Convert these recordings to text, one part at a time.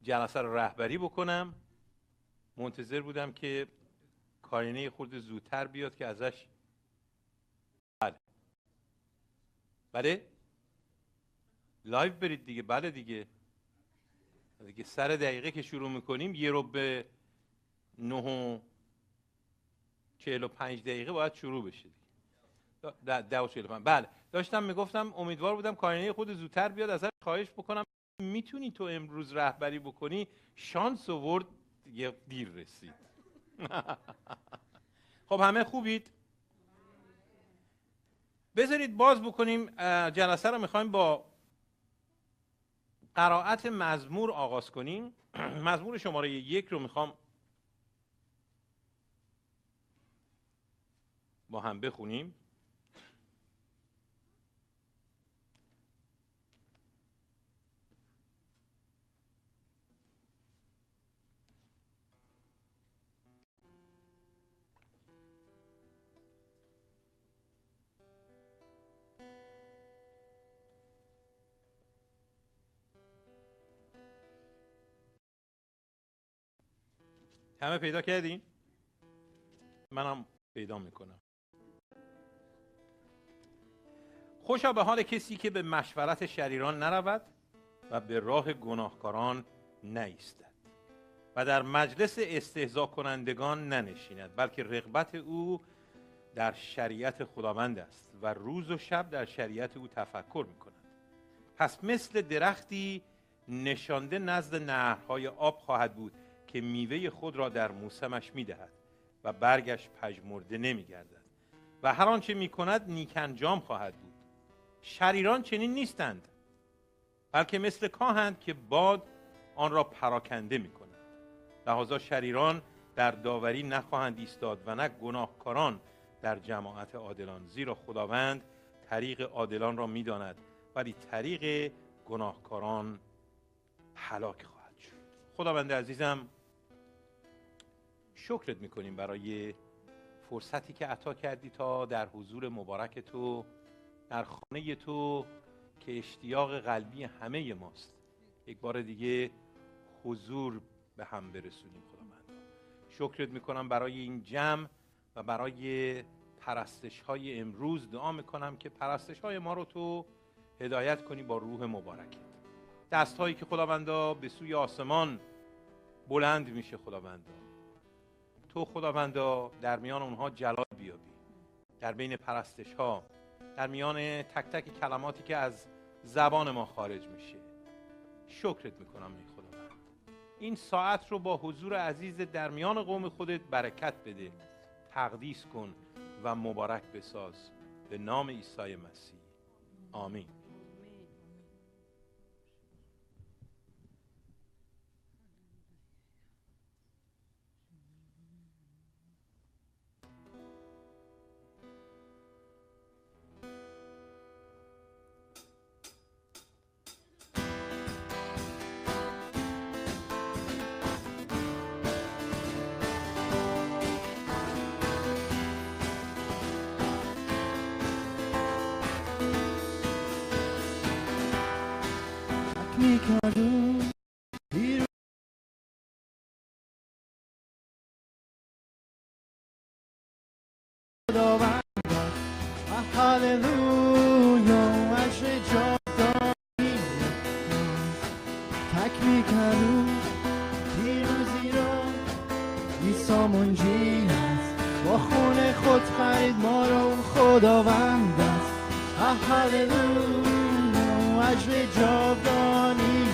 جلسه رو رهبری بکنم. منتظر بودم که کارینه خورده زودتر بیاد که ازش بله لایو برید دیگه. بله دیگه سر دقیقه که شروع میکنیم 9:45 باید شروع بشه دیگه. 10:45. بله داشتم میگفتم امیدوار بودم کارینه خود زودتر بیاد ازش خواهش بکنم میتونی تو امروز رهبری بکنی. شانس آورد یه دیر رسید. خب همه خوبید؟ بذارید باز بکنیم جلسه رو. میخوایم با قرائت مزمور آغاز کنیم. مزمور شماره 1 رو میخوام با هم بخونیم. همه پیدا کردین؟ منم پیدا میکنم. خوشا به حال کسی که به مشورت شریران نرود و به راه گناهکاران نایستد و در مجلس استهزا کنندگان ننشیند، بلکه رغبت او در شریعت خداوند است و روز و شب در شریعت او تفکر میکند. پس مثل درختی نشانده نزد نهرهای آب خواهد بود که میوه خود را در موسمش میدهد و برگش پژمرده نمیگردد و هر آنچه میکند نیک انجام خواهد بود. شریران چنین نیستند، بلکه مثل کاهند که باد آن را پراکنده میکند. لذا شریران در داوری نخواهند ایستاد و نه گناهکاران در جماعت عادلان، زیرا خداوند طریق عادلان را میداند ولی طریق گناهکاران هلاک خواهد شد. خداوند عزیزم شکرت میکنیم برای فرصتی که عطا کردی تا در حضور مبارک تو در خانه تو که اشتیاق قلبی همه ماست یک بار دیگه حضور به هم برسونیم. خداوند شکرت میکنم برای این جمع و برای پرستش های امروز. دعا میکنم که پرستش های ما رو تو هدایت کنی با روح مبارکت. دست هایی که خداوندا به سوی آسمان بلند میشه خداوندا، تو خداوندا در میان اونها جلال بیابی، در بین پرستش ها، در میان تک تک کلماتی که از زبان ما خارج میشه. شکرت میکنم ای خداوند. این ساعت رو با حضور عزیز در میان قوم خودت برکت بده، تقدیس کن و مبارک بساز. به نام عیسی مسیح آمین. هللویا عشق جاودانی تک میکنم پیروزی را. عیسی منجی است، با خون خود خرید ما را، خداوند است. هللویا عشق جاودانی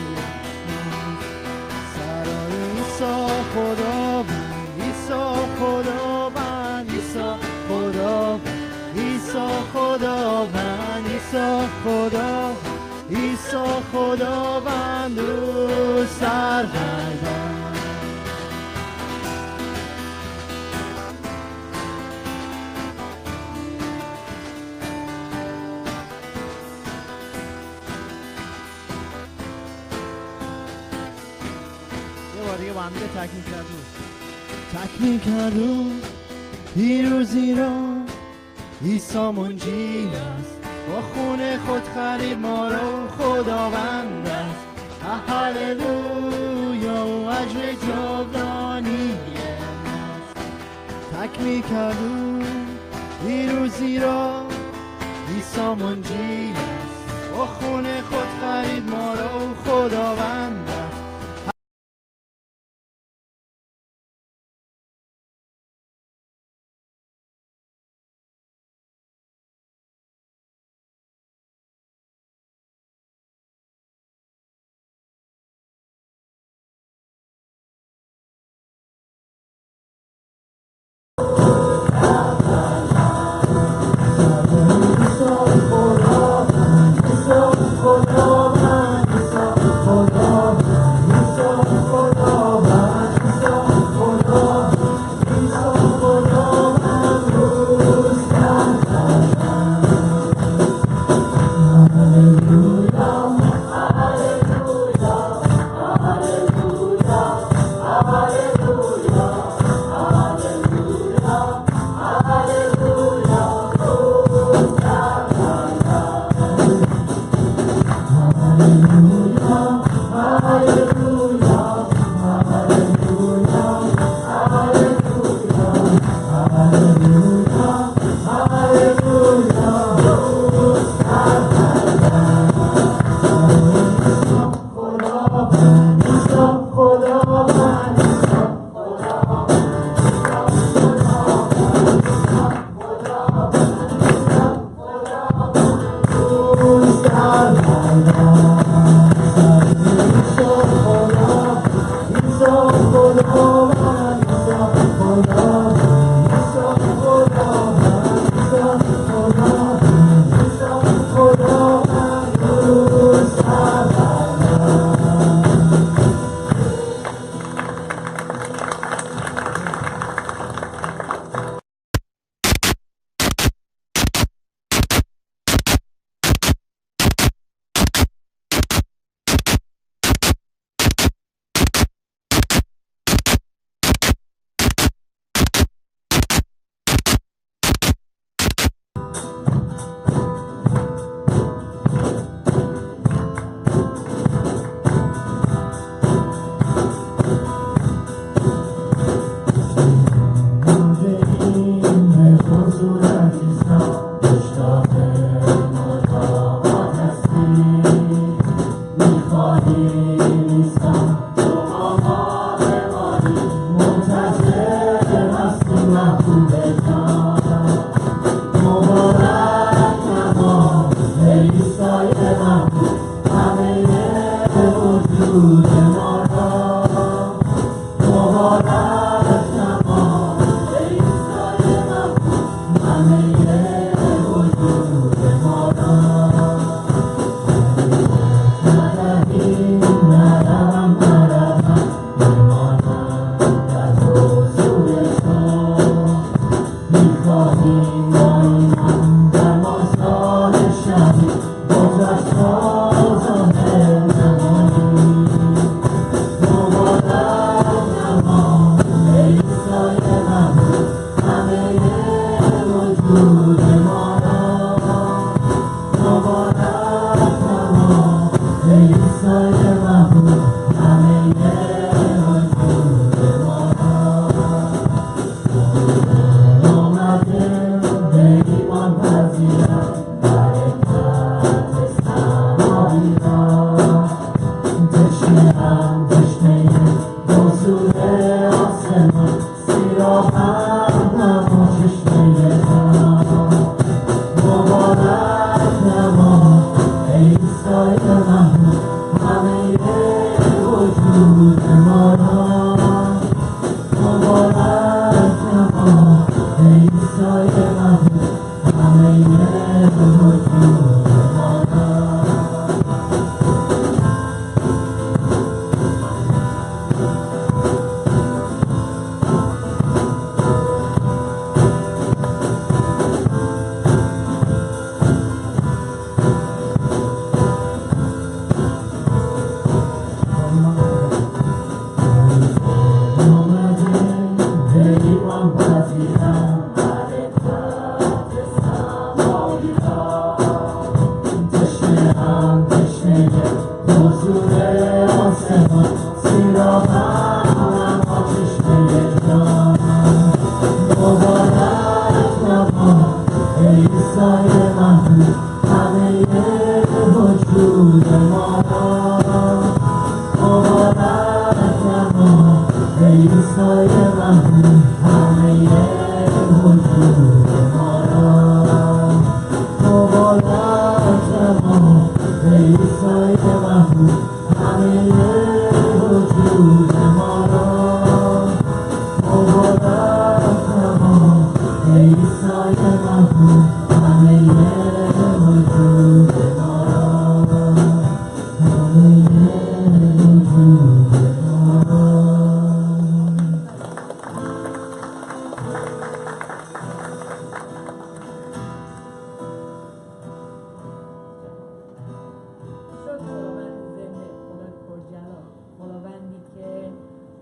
سرای عیسی خداوند، عیسی خداوند، عیسی خداوند، عیسی خداوند، عیسی خدا، عیسی خداوند او سرگردان. یه بار دیگه با هم دیگه تکمیل کردیم، تکمیل کردیم پیروزی را. عیسی منجی است، با خون خود خرید ما را، خداوند است. هللویا تاج جاودانی تک میکردم پیروزی را عیسی منجی است با خون خود خرید ما را و خداوند است. عیسی محبوب همه وجود ما را مبارک نما عیسی محبوب همه وجود ما را مبارک نما عیسی محبوب همه وجود ما را همه وجود ما را. شد خداوند زنده، خدای پرجلال، خداوندی که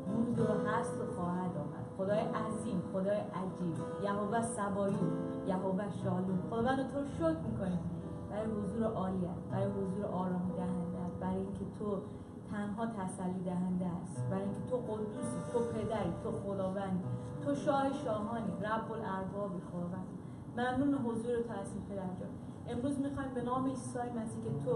بود و هست و خواهد آمد، خدای عظیم، خدای عجیب، یهوه سبایون، یهوه شالوم. خداوند تو رو شکر میکنیم برای حضور عالیت، برای حضور آرام دهندت، برای اینکه تو تنها تسلی دهنده است، برای اینکه تو قدوسی، تو پدری، تو خداوندی، تو شاه شاهانی، رب الاربابی. خداوند ممنون حضور تو هستیم پدر جان. امروز میخوایم به نام عیسی مسیح که تو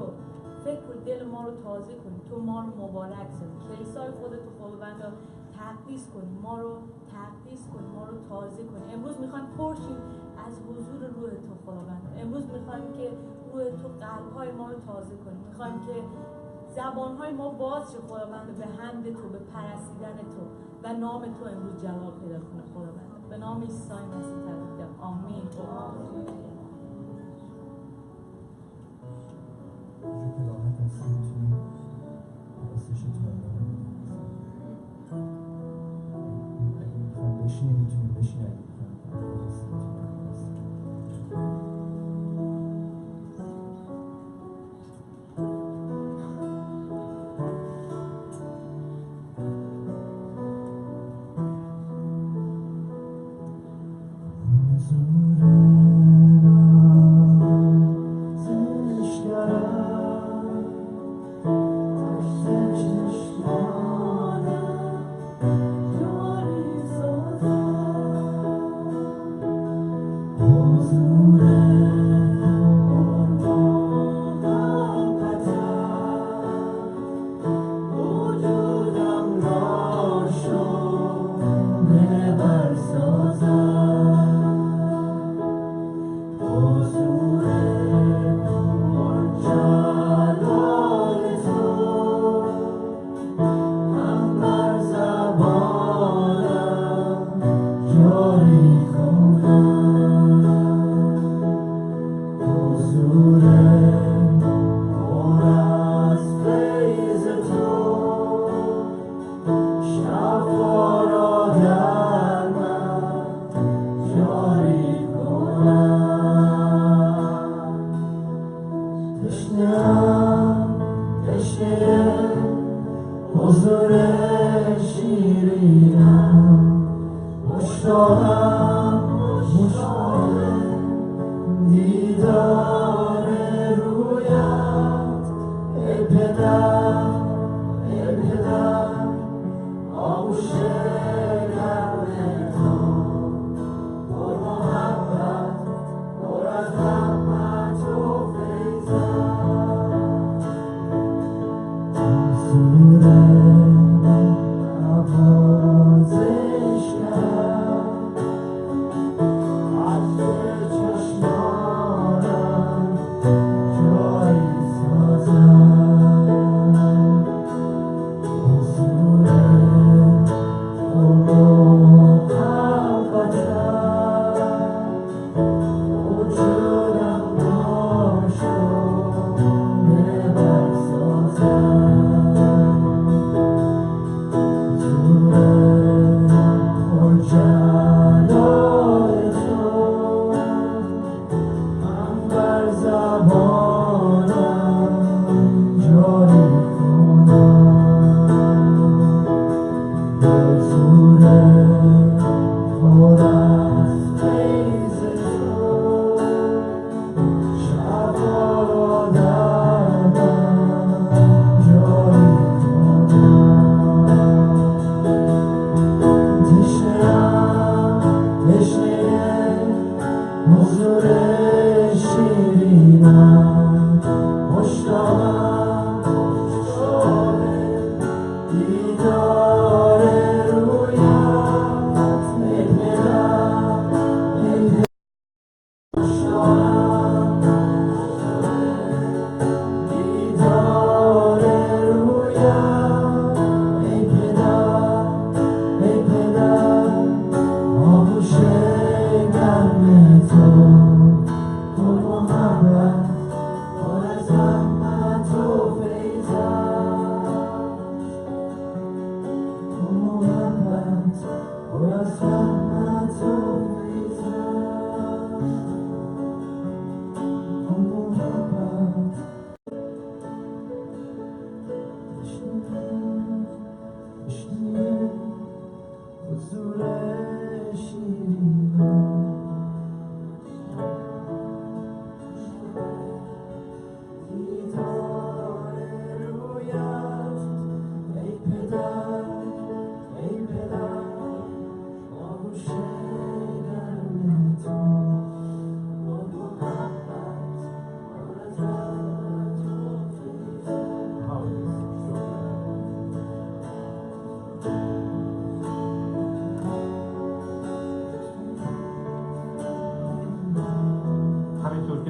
فکر و دل ما رو تازه کنی، تو ما رو مبارک کنی، کلیسای خودت خداوند رو تقدیس کنی، ما رو تقدیس کنی، ما رو تازه کنی. امروز میخوایم پرشیم از حضور روح تو خداوند. امروز میخوایم که روح تو قلب‌های ما رو تازه کنی. میخوایم که زبان‌های ما باز شه خداوند به حمد تو، به پرستیدن تو و نام تو امروز جلال پیدا کنه خداوند. به نام عیسی مسیح تقدیم. آمین. اونجا که راحت هستی میتونی پرستشتون ادامه بدید. اگه میخوایم بشینیم میتونیم بشینیم، اگه میخوایم پایین بایستیم میتونیم بایستیم.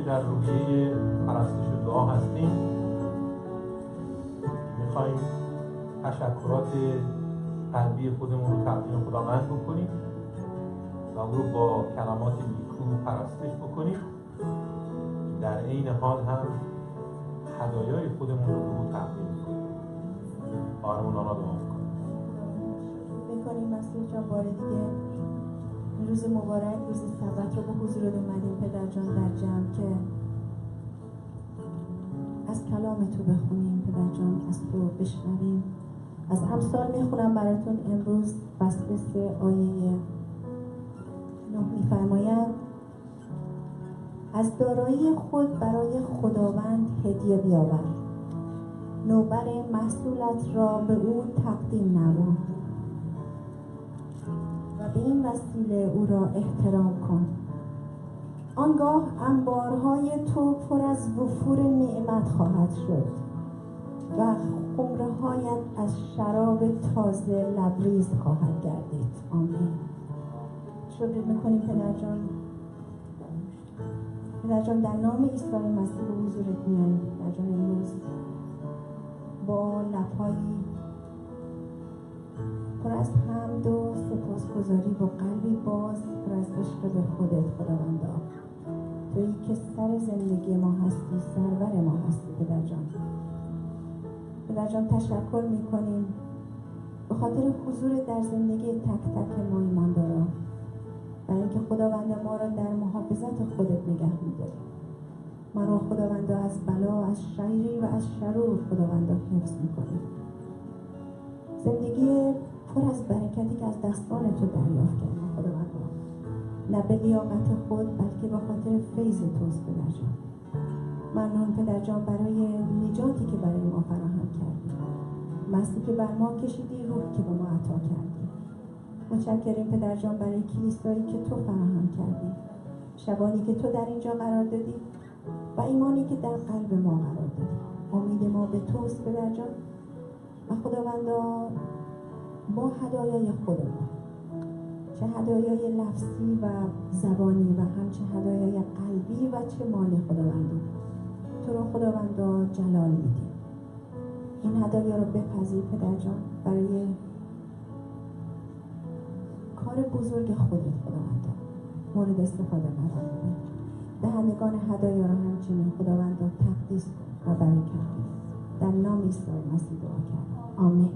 در روحیه پرستش و دعا هستیم، میخواییم تشکرات قلبی خودمون رو تقدیم خداوند بکنیم و او رو با کلمات نیکو پرستش بکنیم. در عین حال هم هدایای خودمون رو به او تقدیم کنیم. بارمون آنا دعا میکنیم. مسیح جان بار دیگه روز مبارک، روز سبت رو به حضورت اومدیم پدر جان در جمع که از کلام تو بخونیم پدر جان، از تو بشنویم. از امثال میخونم براتون امروز فصل 3 آیه 9 میفرماید از دارایی خود برای خداوند هدیه بیاور، نوبر محصولت را به او تقدیم نما و به این وسیله او را احترام کن. آنگاه انبارهای تو پر از وفور نعمت خواهد شد و خمرهایت از شراب تازه لبریز خواهد گردید. آمین. شکر میکنیم پدر جان. پدر جان در نام عیسی مسیح به حضورت میاییم پدر جان امروز با لب‌هایی پر از حمد و سپاسگزاری، با قلبی باز پر از عشق به خودت خداوندا، تویی که سر زندگی ما هستی، سرور ما هستی پدر جان. پدر جان تشکر میکنیم به خاطر حضور در زندگی تک تک ما ایمانداران، برای اینکه خداوند ما را در محافظت خودت نگه می‌داری. ما را خداوندا از بلا، از شری و از شرور خداوندا حفظ میکنیم. زندگی پر از برکتی که از دستان تو دریافت کردیم خداوندا، نه به لیاقت خود بلکه به خاطر فیض توست پدر جان. ممنون پدر جان برای نجاتی که برای ما فراهم کردی، مسیحی که بر ما کشیدی، روح که به ما عطا کردی. متشکریم پدر جان برای کلیسایی که تو فراهم کردی، شبانی که تو در اینجا قرار دادی و ایمانی که در قلب ما قرار دادی. امید ما به توست پدر جان و خداوندا با هدایای خودمون، چه هدایای لفظی و زبانی و همچه هدایای قلبی و چه مالی خداوندو، تو رو خداوندا جلال میدیم. این هدایا رو بپذیر پدر جان برای کار بزرگ خودت خداوندا مورد استفاده قرار بده. دهندگان هدایا رو همچنین خداوندا تقدیس کن و برکت بده. در نام عیسی مسیح دعا کردم. آمین.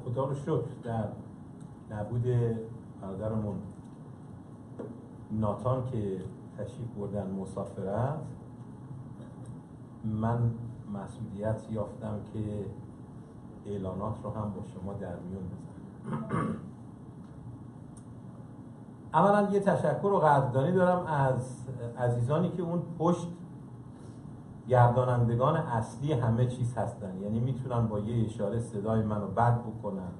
خدا رو شکر در نبود برادرمون ناتان که تشریف بردن مسافرت، من مسئولیت یافتم که اعلانات رو هم با شما در میون بذارم. اولا یه تشکر و قدردانی دارم از عزیزانی که اون پشت گردانندگان اصلی همه چیز هستن، یعنی میتونن با یه اشاره صدای منو بد بکنن،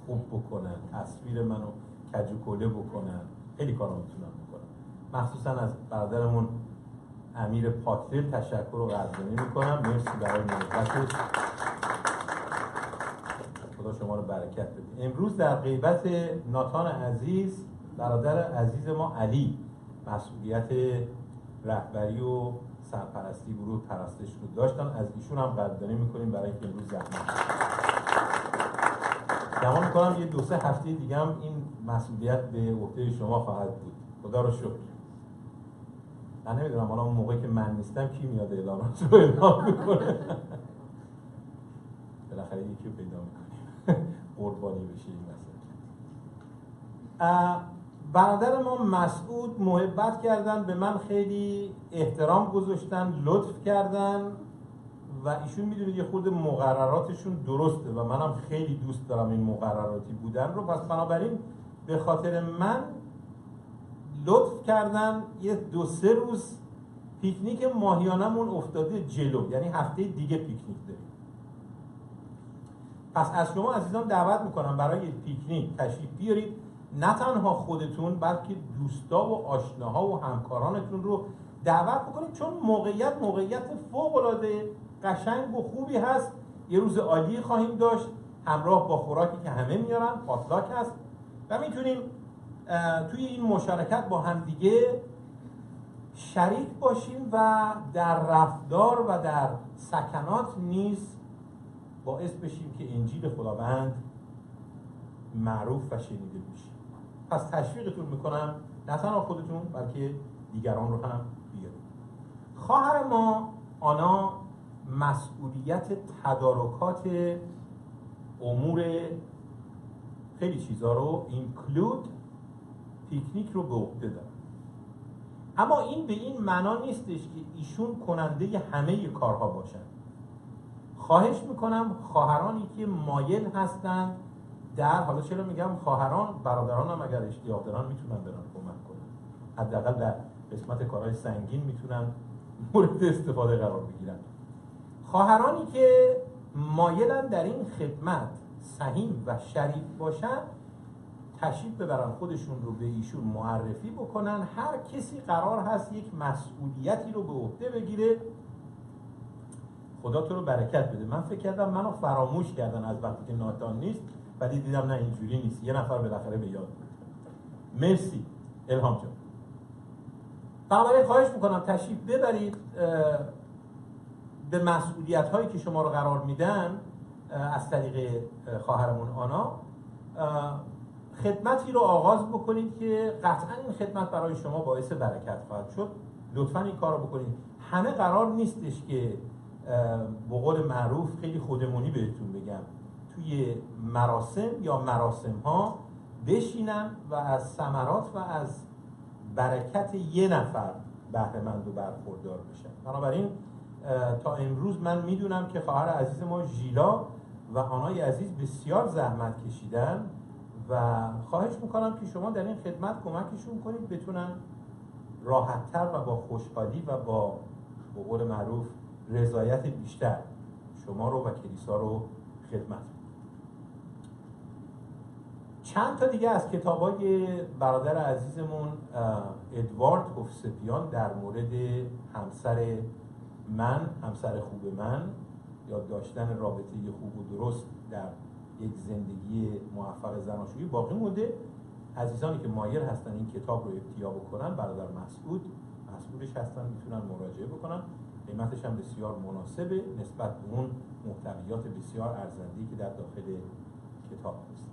خوب بکنن، تصویر منو کج و کوله بکنن، خیلی کارا میتونن بکنن. مخصوصا از برادرمون امیر پاکدل تشکر و قدردانی میکنم، مرسی برای محبتش، خدا شما رو برکت بده. امروز در غیبت ناتان عزیز، برادر عزیز ما علی، مسئولیت رهبری و سرپرستی گروه پرستش رو داشتن، از ایشون هم قدردانی میکنیم برای اینکه امروز زحمت گمان میکنم یه 2-3 هفته دیگه هم این مسئولیت به عهده شما خواهد بود. خدا رو شکر. من نمیدونم حالا اون موقعی که من نیستم کی میاد اعلانات رو اعلام میکنه. بالاخره یکی رو پیدا میکنیم قربانی بشه این مسئله. برادر ما مسعود محبت کردن به من، خیلی احترام گذاشتن، لطف کردن و ایشون میدونید یه خود مقرراتشون درسته و منم خیلی دوست دارم این مقرراتی بودن رو، پس بنابراین به خاطر من لطف کردن یه 2-3 روز پیکنیک ماهیانمون افتاده جلو، یعنی هفته دیگه پیکنیک داریم. پس از شما عزیزان دعوت میکنم برای پیکنیک تشریف بیارید، نه تنها خودتون بلکه دوستا و آشناها و همکارانتون رو دعوت بکنید، چون موقعیت فوق‌العاده قشنگ و خوبی هست. یه روز عالی خواهیم داشت همراه با خوراکی که همه میارن، پاتلاک هست و میتونیم توی این مشارکت با همدیگه شریک باشیم و در رفتار و در سکنات نیز باعث بشیم که انجیل خداوند معروف و شنیده بشه. پس تشویقتون میکنم نه تنها خودتون بلکه دیگران رو هم بیارید. خواهر ما آنا مسئولیت تدارکات امور خیلی چیزا رو اینکلود پیکنیک رو به عهده دارن، اما این به این معنا نیستش که ایشون کننده همه کارها باشن. خواهش میکنم خواهرانی که مایل هستن در، حالا چرا میگم خواهران، برادران هم اگر اشتیاق دارن میتونن برن کمک کنن، حداقل در قسمت کارهای سنگین میتونن مورد استفاده قرار بگیرن. خواهرانی که مایلن در این خدمت سهیم و شریف باشن تشریف ببرن، خودشون رو به ایشون معرفی بکنن. هر کسی قرار هست یک مسئولیتی رو به عهده بگیره. خدا تو رو برکت بده. من فکر کردم منو فراموش کردن از وقتی که ناتان نیست، ولی دیدم نه اینجوری نیست، یه نفر بالاخره به یاد بود. مرسی الهام جان. بنابراین خواهش میکنم تشریف ببرید، به مسئولیت هایی که شما رو قرار میدن از طریق خواهرمون آنا خدمتی رو آغاز بکنید که قطعا این خدمت برای شما باعث برکت خواهد شد. لطفاً این کار رو بکنید. همه قرار نیستش که به قول معروف خیلی خودمونی بهتون بگم توی مراسم یا مراسم ها بشینن و از ثمرات و از برکت یه نفر بهره مند و برخوردار بشن. بنابراین تا امروز من میدونم که خواهر عزیز ما ژیلا و آنای عزیز بسیار زحمت کشیدن و خواهش میکنم که شما در این خدمت کمکشون کنید بتونن راحت‌تر و با خوشحالی و با به قول معروف رضایت بیشتر شما رو و کلیسا رو خدمت. چند تا دیگه از کتابای برادر عزیزمون ادوارد هوفسپیان در مورد همسر من، همسر خوب من، یا داشتن رابطه خوب و درست در یک زندگی موفق زناشویی باقی مونده. عزیزانی که مایل هستن این کتاب رو ابتیا بکنن، برادر مسئولش هستن، میتونن مراجعه بکنن. قیمتش هم بسیار مناسبه نسبت به اون محتویات بسیار ارزنده‌ای که در داخل کتاب هست.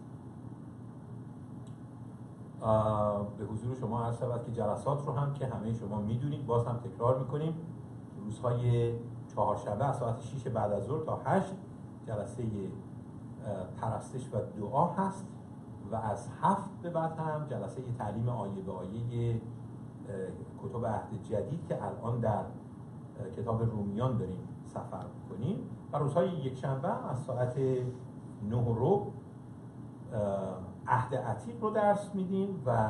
به حضور شما عرض شود که جلسات رو هم که همه شما میدونید باز هم تکرار میکنیم. روزهای چهارشنبه از ساعت 6 بعد از ظهر تا 8 جلسه پرستش و دعا هست و از 7 به بعد هم جلسه تعلیم آیه به آیه کتب عهد جدید که الان در کتاب رومیان داریم سفر می‌کنیم و روزهای یکشنبه از ساعت 9:15 عهد عتیق رو درس میدیم و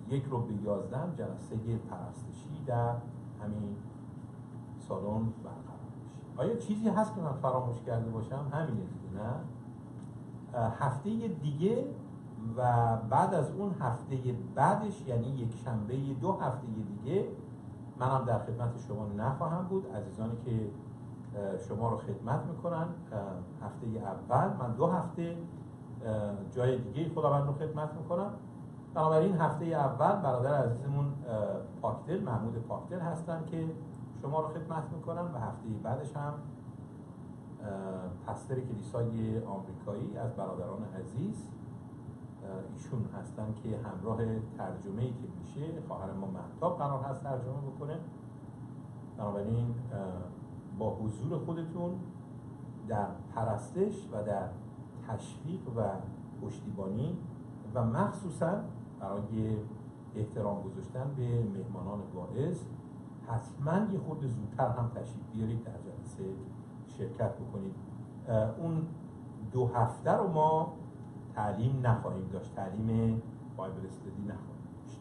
1:11 جلسه پرستشی در همین سالن برقرار میشه. آیا چیزی هست که من فراموش کرده باشم؟ همینه دیگه، نه؟ هفته دیگه و بعد از اون هفته بعدش، یعنی یکشنبه 2 هفته دیگه منم در خدمت شما نخواهم بود. عزیزانی که شما رو خدمت میکنن هفته اول، من 2 هفته جای دیگه خداوند رو خدمت میکنم. بنابراین هفته اول برادر عزیزمون پاکدل، محمود پاکدل هستن که شما رو خدمت میکنن و هفته بعدش هم پستر کلیسای آمریکایی از برادران عزیز ایشون هستن که همراه ترجمه‌ای که میشه خواهر ما مهتاب قرار هست ترجمه بکنه. بنابراین با حضور خودتون در پرستش و در تشویق و پشتیبانی و مخصوصا برای احترام گذاشتن به مهمانان واعظ حتما یه خورده زودتر هم تشریف بیارید در جلسه شرکت بکنید. اون 2 هفته رو ما تعلیم نخواهیم داشت، تعلیم بایبل استدی نخواهیم داشت.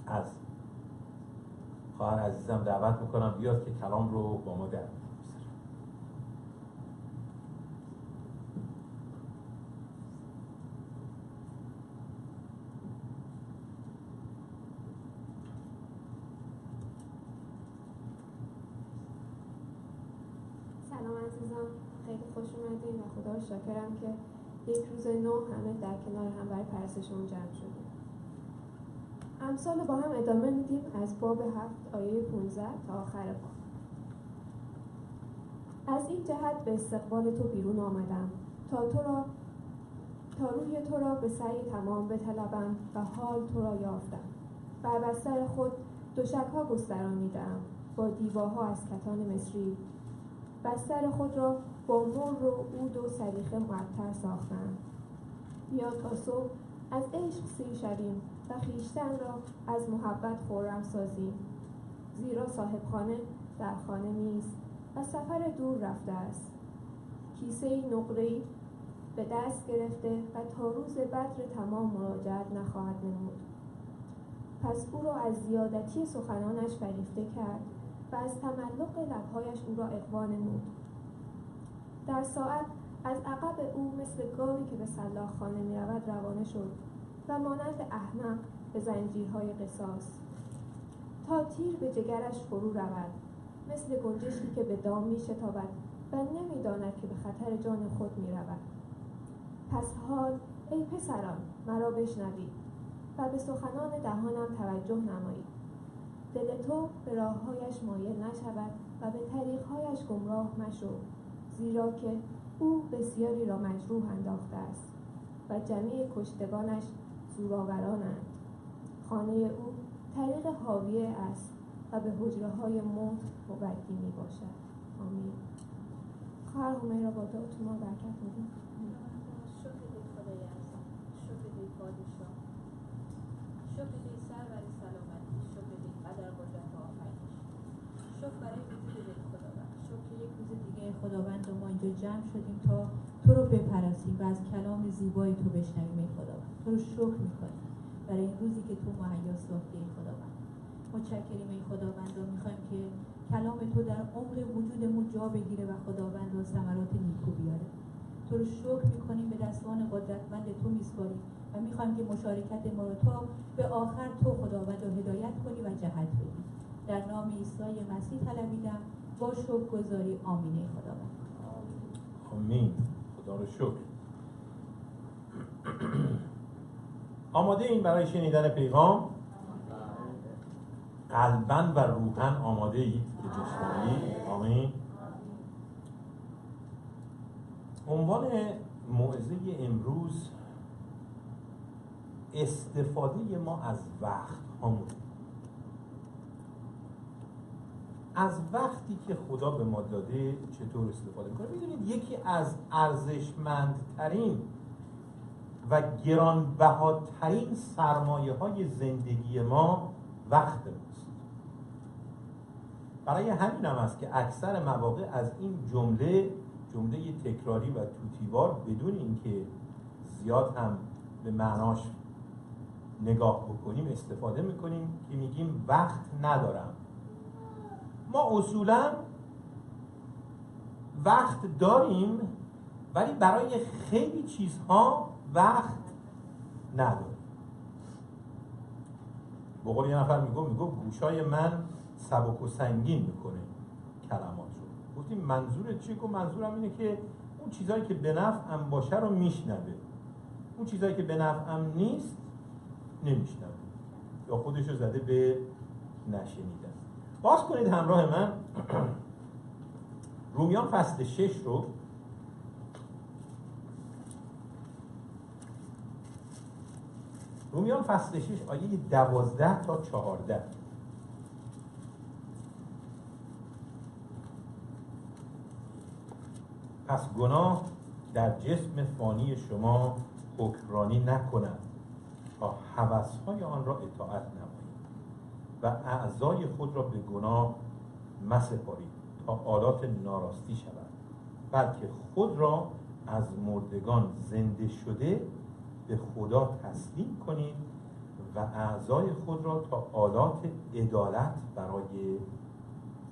از خواهر عزیزم دعوت میکنم بیاد که کلام رو با ما در میان بگذاره. سلام عزیزان، خیلی خوش اومدین و خدا رو شاکرم که یک روز نو همه در کنار هم برای پرستشمون جمع شدیم. امثال با هم ادامه میدیم از باب 7 آیه 15 تا آخر باب. از این جهت به استقبال تو بیرون آمدم تا روی تو را به سعی تمام بطلبم و حال تو را یافتم. بر بستر خود دوشک‌ها گسترانیدم با دیباها از کتان مصری. بستر خود را با مر و عود و سلیخه معطر ساختم. بیا تا صبح از عشق سیر شویم و خویشتن را از محبت خرم سازیم، زیرا صاحب خانه در خانه نیست و سفر دور رفته است. کیسه نقره‌ای به دست گرفته و تا روز بدر تمام مراجعت نخواهد نمود. پس او را از زیادتی سخنانش فریفته کرد و از تملق لبهایش او را اغوا نمود. در ساعت از عقب او مثل گاوی که به سلاخخانه می رود روانه شد و مانند احمق به زنجیرهای قصاص تا تیر به جگرش فرو رود، مثل گنجشکی که به دام می شتابد و نمی داند که به خطر جان خود می رود. پس حال ای پسران مرا بشنوید و به سخنان دهانم توجه نمایید. دل تو به راههایش مایل نشود و به طریقهایش گمراه مشو، زیرا که او بسیاری را مجروح انداخته است و جمیع کشتگانش زورآورانند. خانه او طریق حاویه است و به حجره‌های موت مبدی می باشد. آمین. خواهر همیرا با دعاتون ما برکت میدیم. شکر دی خدای عزیز، شکر دی پادشاه، شکر دی سرور سلامتی، شکر دی قدر قدرت و آفرینش، شکر برای وجود دی خداوند، شکر که یک روز دیگه خداوند ما اینجا جمع شدیم تا تو رو بپرستیم و از کلام زیبای تو بشنویم. ای خداوند تو رو شکر میکنیم برای این روزی که تو مهیا ساختی. ای خداوند متشکریم. ای خداوند میخوایم که کلام تو در عمق وجودمون جا بگیره و خداوند و ثمرات نیکو بیاره. تو رو شکر میکنیم، به دستان قدرتمند تو میسپاریم و میخوایم که مشارکت ما رو تا به آخر تو خداوند رو هدایت کنی و جهت بدی. در نام عیسی مسیح طلبیدم با شکرگزاری. آمین. ای خداوند. آمین. خدا رو شکر. آماده این برای شنیدن پیغام؟ قلباً و روحاً آماده اید که جستاری؟ آمین. عنوان موعظه امروز استفاده ما از وقت هامون. از وقتی که خدا به ما داده چطور استفاده میکنه. میدونید یکی از ارزشمندترین و گرانبهاترین سرمایه های زندگی ما وقت ماست. برای همین هم است که اکثر مواقع از این جمله تکراری و توتیوار بدون اینکه زیاد هم به معناش نگاه بکنیم استفاده میکنیم که میگیم وقت ندارم. ما اصولا وقت داریم ولی برای خیلی چیزها وقت نداریم. به قول یه نفر میگو گوشای من سبک و سنگین میکنه کلمات رو. گفتیم منظورت چیه؟ گفت منظورم اینه که اون چیزایی که به نفعم باشه رو میشنوه، اون چیزایی که به نفعم نیست نمیشنوه یا خودش رو زده به نشنیدن. باز کنید همراه من رومیان فصل 6 رو. رومیان فصل 6 آیه 12 تا 14. پس گناه در جسم فانی شما حکمرانی نکند تا هوس‌های آن را اطاعت نمایید و اعضای خود را به گناه مسپارید تا آلات ناراستی شود، بلکه خود را از مردگان زنده شده به خدا تسلیم کنید و اعضای خود را تا آلات عدالت برای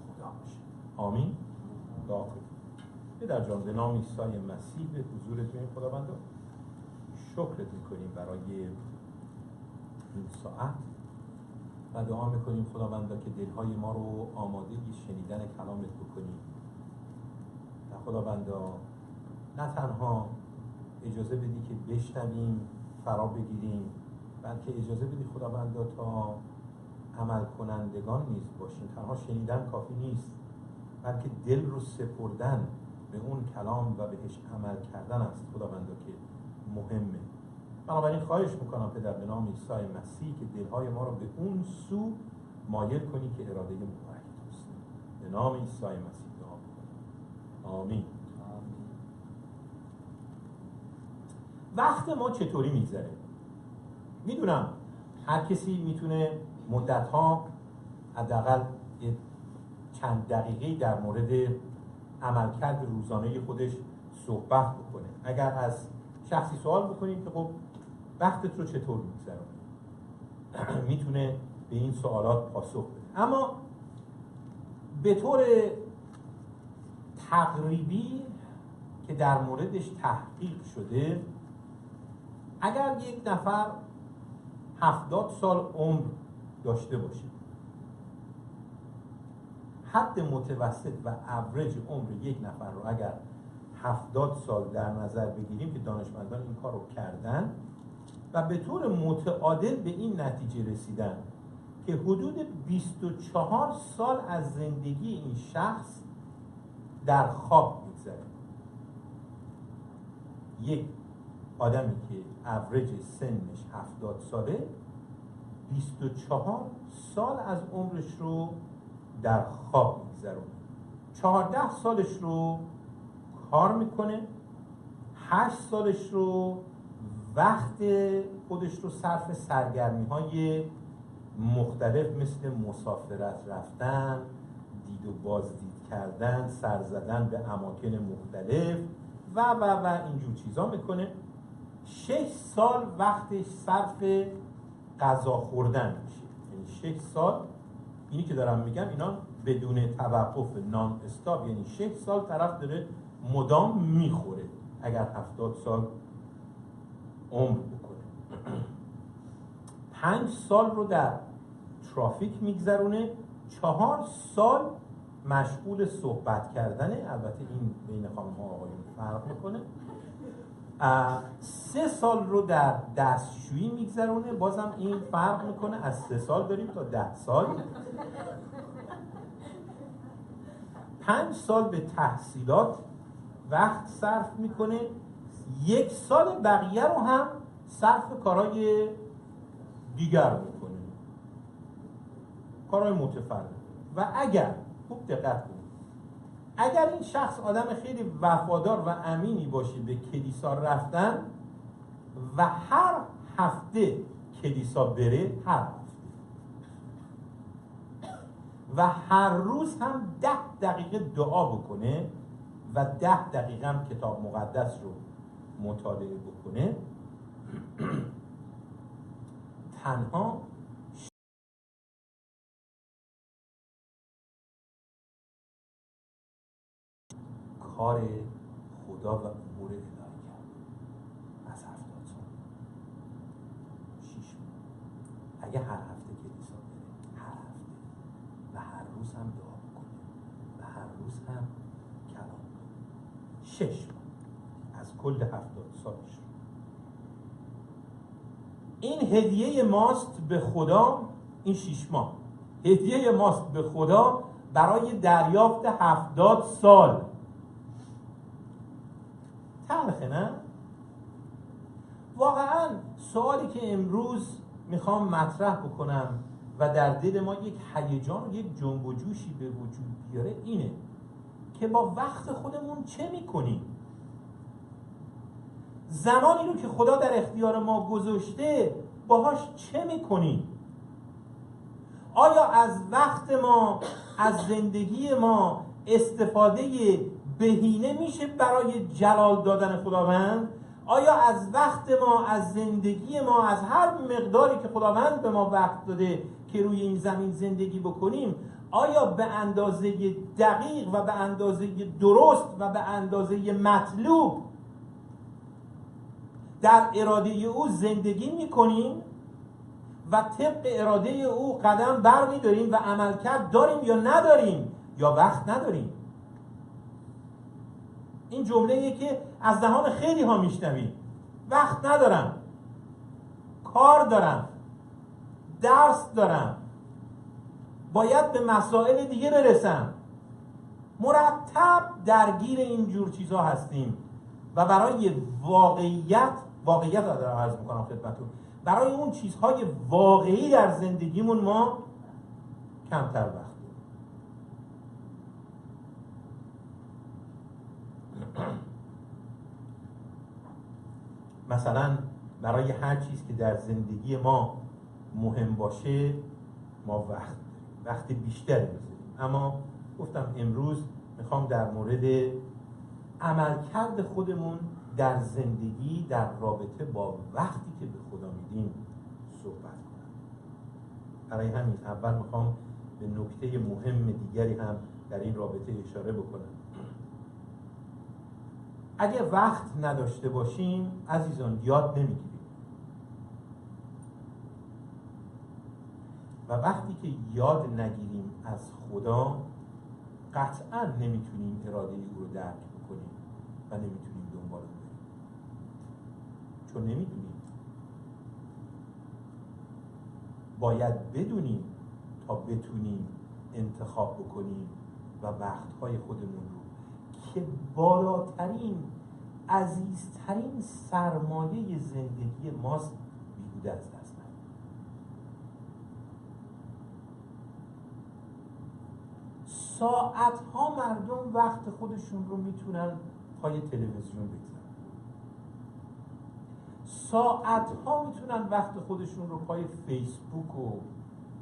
خدا باشید. آمین. دعا کنید. پدر جان به نام عیسی مسیح به حضورت میاییم خداوندا، شکرت میکنیم برای این ساعت و دعا میکنیم خداوندا که دلهای ما رو آماده شنیدن کلامت بکنیم و خداوندا نه تنها اجازه بدی که بشنویم فرا بگیریم، بلکه اجازه بدی خداوندا تا عمل کنندگان نیز باشیم. تنها شنیدن کافی نیست، بلکه دل رو سپردن به اون کلام و بهش عمل کردن است خداوندا که مهمه. بنابراین خواهش میکنم پدر به نام عیسی مسیح که دلهای ما رو به اون سو مایل کنی که اراده مبارک توست. به نام عیسی مسیح دعا میکنم. آمین. وقت ما چطوری میگذره؟ میدونم هر کسی میتونه مدتها حداقل چند دقیقه‌ای در مورد عملکرد روزانه خودش صحبت بکنه. اگر از شخصی سوال بکنید که خب وقتت رو چطور میگذرونی، میتونه به این سوالات پاسخ بده. اما به طور تقریبی که در موردش تحقیق شده، اگر یک نفر 70 سال عمر داشته باشه، حد متوسط و اوریج عمر یک نفر رو اگر 70 سال در نظر بگیریم که دانشمندان این کار رو کردن و به طور متعادل به این نتیجه رسیدن که حدود 24 سال از زندگی این شخص در خواب میگذره. یک آدمی که اوریج سنش 70 ساله 24 سال از عمرش رو در خواب میگذرونه، 14 سالش رو کار میکنه، 8 سالش رو وقت خودش رو صرف سرگرمی های مختلف مثل مسافرت رفتن، دید و بازدید کردن، سر زدن به اماکن مختلف و اینجور چیزا میکنه. 6 سال وقتش صرف غذا خوردن میشه. یعنی 6 سال، اینی که دارم میگم اینا بدون توقف، نان استاپ، یعنی 6 سال طرف داره مدام میخوره اگر 70 سال عمر بکنه. 5 سال رو در ترافیک میگذرونه، 4 سال مشغول صحبت کردنه، البته این بین خانم ها آقایون فرق میکنه. 3 سال رو در دستشویی میگذرونه، بازم این فرق میکنه، از 3 سال داریم تا 10 سال. 5 سال به تحصیلات وقت صرف میکنه، 1 سال بقیه رو هم صرف کارهای دیگر میکنه، کارهای متفرق. و اگر خوب دقت کنید. اگر این شخص آدم خیلی وفادار و امینی باشه به کلیسا رفتن و هر هفته کلیسا بره، هر هفته و هر روز هم 10 دقیقه دعا بکنه و 10 دقیقه هم کتاب مقدس رو مطالعه بکنه، تنها کار خدا و امور الهی کرد از 70 سال 6 ماه. اگه هر هفته کلیسا بره، هر هفته و هر روز هم دعا بکنه و هر روز هم کلام کنه، 6 ماه از کل 70 سالش. این هدیه ماست به خدا. این 6 ماه هدیه ماست به خدا برای دریافت 70 سال. تلخه نه؟ واقعا سوالی که امروز میخوام مطرح بکنم و در دل ما یک هیجان و یک جنب و جوشی به وجود بیاره اینه که با وقت خودمون چه میکنیم؟ زمانی رو که خدا در اختیار ما گذاشته باهاش چه میکنیم؟ آیا از وقت ما، از زندگی ما استفاده بهینه میشه برای جلال دادن خداوند؟ آیا از وقت ما، از زندگی ما، از هر مقداری که خداوند به ما وقت داده که روی این زمین زندگی بکنیم، آیا به اندازه دقیق و به اندازه درست و به اندازه مطلوب در اراده او زندگی میکنیم و طبق اراده او قدم بر میداریم و عملکرد داریم یا نداریم، یا وقت نداریم؟ این جمله‌ایه که از دهان خیلی ها میشنویم. وقت ندارم، کار دارم، درس دارم، باید به مسائل دیگه برسم. مرتب درگیر این جور چیزها هستیم و برای واقعیت رو دارم عرض میکنم خدمتتون، برای اون چیزهای واقعی در زندگیمون ما کمتر وقت داریم. مثلا برای هر چیز که در زندگی ما مهم باشه ما وقت بیشتری بذاریم. اما گفتم امروز میخوام در مورد عملکرد خودمون در زندگی در رابطه با وقتی که به خدا میدیم صحبت کنم. برای همین اول میخوام به نکته مهم دیگری هم در این رابطه اشاره بکنم. اگه وقت نداشته باشیم عزیزان یاد نمیگیریم و وقتی که یاد نگیریم از خدا قطعا نمیتونیم اراده او رو درک بکنیم و نمیتونیم دنبال بریم، چون نمیدونیم. باید بدونیم تا بتونیم انتخاب بکنیم و وقتهای خودمون رو که بالاترین عزیزترین سرمایه زندگی ماست بیهوده از دست ندیم. ساعتها مردم وقت خودشون رو میتونن پای تلویزیون بگذارن، ساعتها میتونن وقت خودشون رو پای فیسبوک و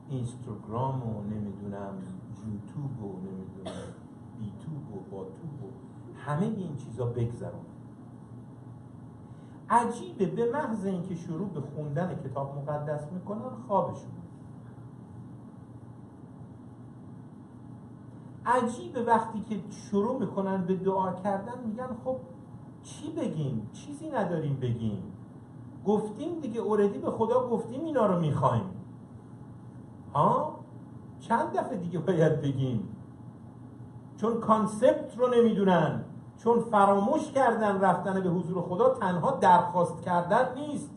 اینستاگرام و نمیدونم یوتیوب و نمیدونم بیتوب و باتوب و همه این چیزا بگذارن. عجیبه به محض اینکه شروع به خوندن کتاب مقدس میکنن خوابشون. عجیبه وقتی که شروع میکنن به دعا کردن میگن خب چی بگیم؟ چیزی نداریم بگیم، گفتیم دیگه، اوردی به خدا گفتیم اینا رو میخوایم، چند دفعه دیگه باید بگیم؟ چون کانسپت رو نمیدونن، چون فراموش کردن رفتن به حضور خدا تنها درخواست کردن نیست.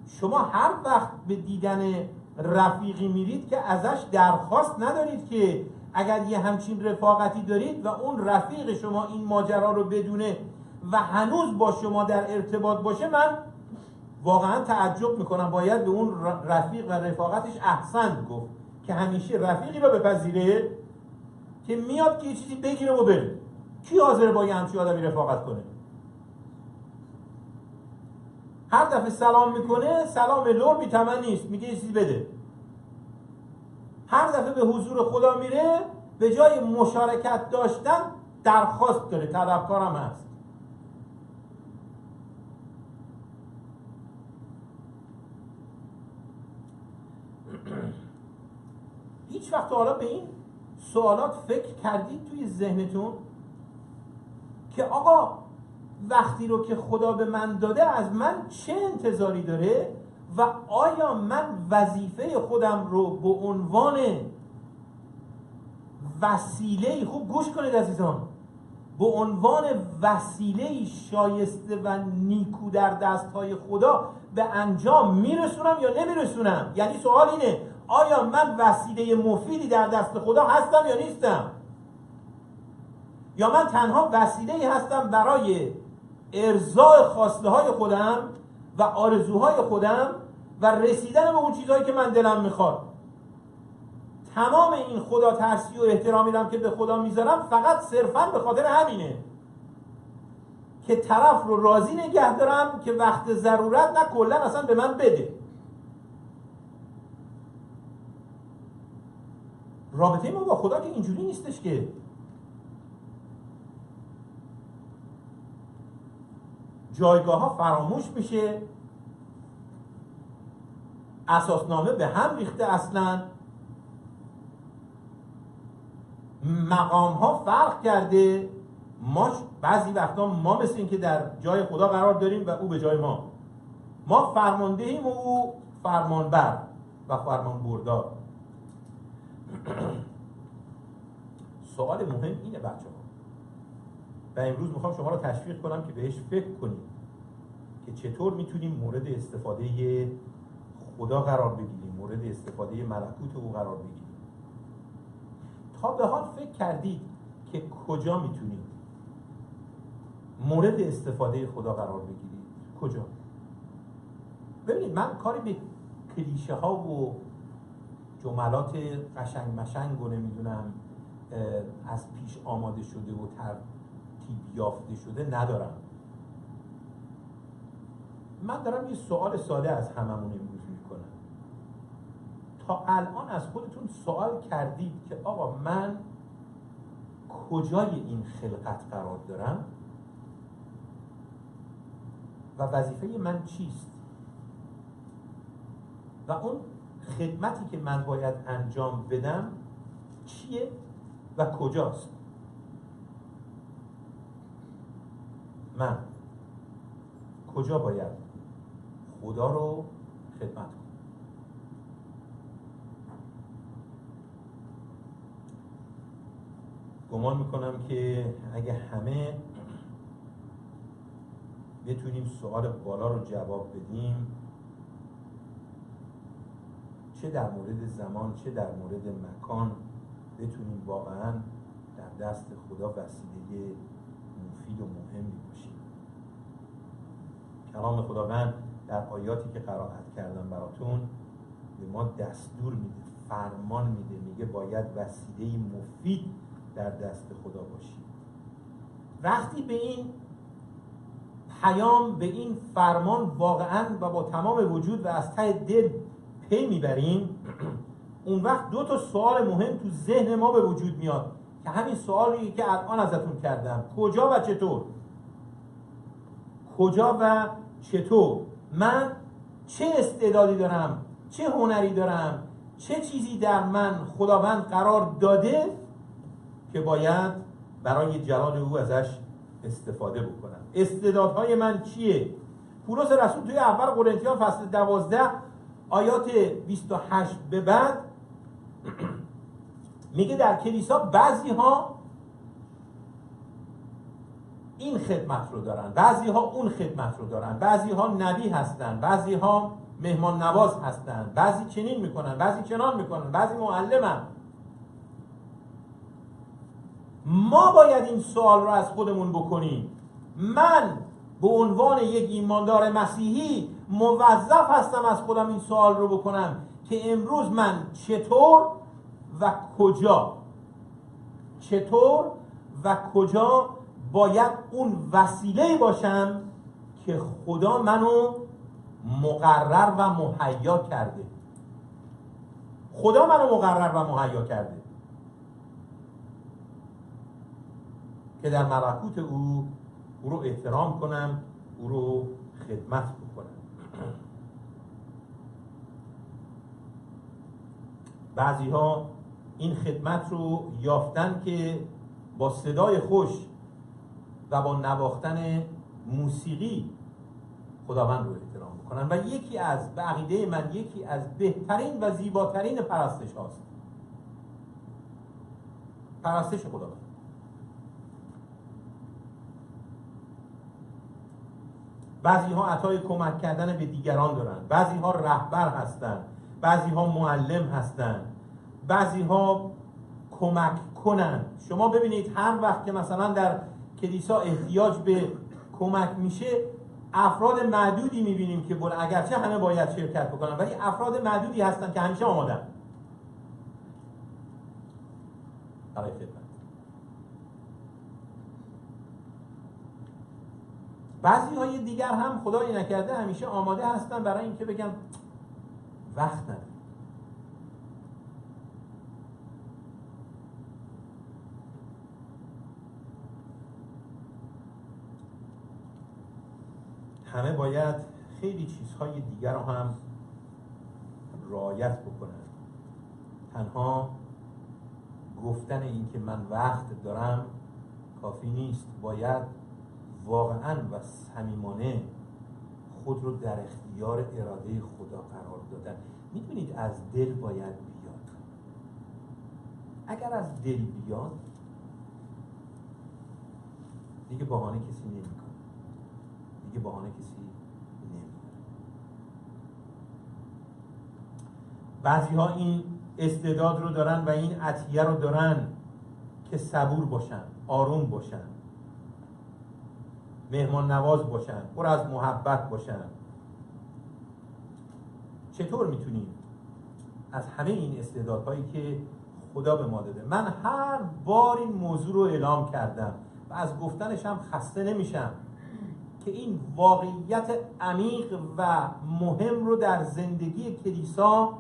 شما هر وقت به دیدن رفیقی میرید که ازش درخواست ندارید که اگر یه همچین رفاقتی دارید و اون رفیق شما این ماجرا رو بدونه و هنوز با شما در ارتباط باشه، من واقعا تعجب میکنم. باید به اون رفیق و رفاقتش احسن گفت که همیشه رفیقی رو بپذیره که میاد که یه چیزی بگیره و بره. کی حاضر با یه همچین آدمی رفاقت کنه؟ هر دفعه سلام میکنه سلام لور بی تمن نیست، میگه یه چیزی بده. هر دفعه به حضور خدا میره به جای مشارکت داشتن درخواست داره، طلبکارم هست. هیچ وقت حالا به این سوالات فکر کردید توی ذهنتون که آقا وقتی رو که خدا به من داده از من چه انتظاری داره و آیا من وظیفه خودم رو به عنوان وسیله، خوب گوش کنید عزیزان، به عنوان وسیله شایسته و نیکو در دستهای خدا به انجام میرسونم یا نمیرسونم؟ یعنی سوال اینه آیا من وسیله مفیدی در دست خدا هستم یا نیستم؟ یا من تنها وسیله‌ای هستم برای ارضاء خواسته های خودم و آرزوهای خودم و رسیدن به اون چیزهایی که من دلم میخواد؟ تمام این خدا ترسی و احترامی که به خدا میذارم فقط صرفاً به خاطر همینه که طرف رو راضی نگه دارم که وقت ضرورت نه کلاً اصلا به من بده. رابطه ما با خدا که اینجوری نیستش که جایگاه ها فراموش میشه، اساسنامه به هم ریخته، اصلا مقام ها فرق کرده. ما بعضی وقتا ما مثل این که در جای خدا قرار داریم و او به جای ما فرماندهیم و او فرمانبر و فرمان بردار. سوال مهم اینه بچه ها و امروز میخوام شما رو تشویق کنم که بهش فکر کنیم که چطور میتونیم مورد استفاده خدا قرار بگیریم، مورد استفاده ملکوت او قرار بگیریم. تا به حال فکر کردید که کجا میتونید مورد استفاده خدا قرار بگیرید؟ کجا؟ ببینید من کاری به کلیشه ها و جملات قشنگ مشنگ و نمیدونم از پیش آماده شده و ترتیب یافته شده ندارم. من دارم یه سوال ساده از هممون امروز میکنم. تا الان از خودتون سوال کردید که آقا من کجای این خلقت قرار دارم و وظیفه من چیست و اون خدمتی که من باید انجام بدم چیه و کجاست؟ من کجا باید خدا رو خدمت کنم؟ گمان میکنم که اگه همه بتونیم سوال بالا رو جواب بدیم، چه در مورد زمان چه در مورد مکان، بتونیم واقعا در دست خدا وسیله مفید و مهمی باشیم. کلام خداوند در آیاتی که قرائت کردم براتون به ما دستور میده، فرمان میده، میگه باید وسیله مفید در دست خدا باشیم. وقتی به این پیام، به این فرمان واقعا و با تمام وجود و از ته دل پی میبریم، اون وقت دو تا سوال مهم تو ذهن ما به وجود میاد که همین سوالی که الان ازتون کردم، کجا و چطور. کجا و چطور؟ من چه استعدادی دارم، چه هنری دارم، چه چیزی در من خداوند قرار داده که باید برای جلال او ازش استفاده بکنم. استعدادهای من چیه؟ پولس رسول توی اول قرنتیان فصل 12 آیات 28 به بعد میگه در کلیسا بعضی ها این خدمت رو دارن، بعضی ها اون خدمت رو دارن، بعضی ها نبی هستن، بعضی ها مهمان نواز هستن، بعضی چنین میکنن، بعضی چنان میکنن، بعضی معلمن. ما باید این سوال رو از خودمون بکنیم. من به عنوان یک ایماندار مسیحی موظف هستم از خودم این سوال رو بکنم که امروز من چطور و کجا، چطور و کجا باید اون وسیله باشم که خدا منو مقرر و مهیا کرده. خدا منو مقرر و مهیا کرده که در ملکوت او رو احترام کنم، او رو خدمت بکنم. بعضی ها این خدمت رو یافتن که با صدای خوش و با نواختن موسیقی خداوند رو احترام بکنن و یکی از، به عقیده من، یکی از بهترین و زیباترین پرستش هاست پرستش خداوند. بعضی ها عطای کمک کردن به دیگران دارن، بعضی ها رهبر هستن، بعضی ها معلم هستن، بعضی ها کمک کنن. شما ببینید هر وقت که مثلا در کلیسا احتیاج به کمک میشه، افراد معدودی میبینیم که اگرچه همه باید شرکت بکنن ولی افراد معدودی هستن که همیشه آمادن برای خدمت. بعضی های دیگر هم خدای نکرده همیشه آماده هستن برای اینکه بگن وقت ندارم. همه باید خیلی چیزهای دیگر رو هم رعایت بکنن. تنها گفتن این که من وقت دارم کافی نیست، باید واقعاً و صمیمانه خود رو در اختیار اراده خدا قرار دادن. میدونید از دل باید بیاد. اگر از دل بیاد دیگه بهانه کسی نمیکنه، دیگه بهانه کسی نمیاره. بعضی ها این استعداد رو دارن و این عطیه رو دارن که صبور باشن، آروم باشن، مهمان نواز باشن، پر از محبت باشن. چطور میتونیم از همه این استعدادهایی که خدا به ما داده، من هر بار این موضوع رو اعلام کردم و از گفتنش هم خسته نمیشم که این واقعیت عمیق و مهم رو در زندگی کلیسا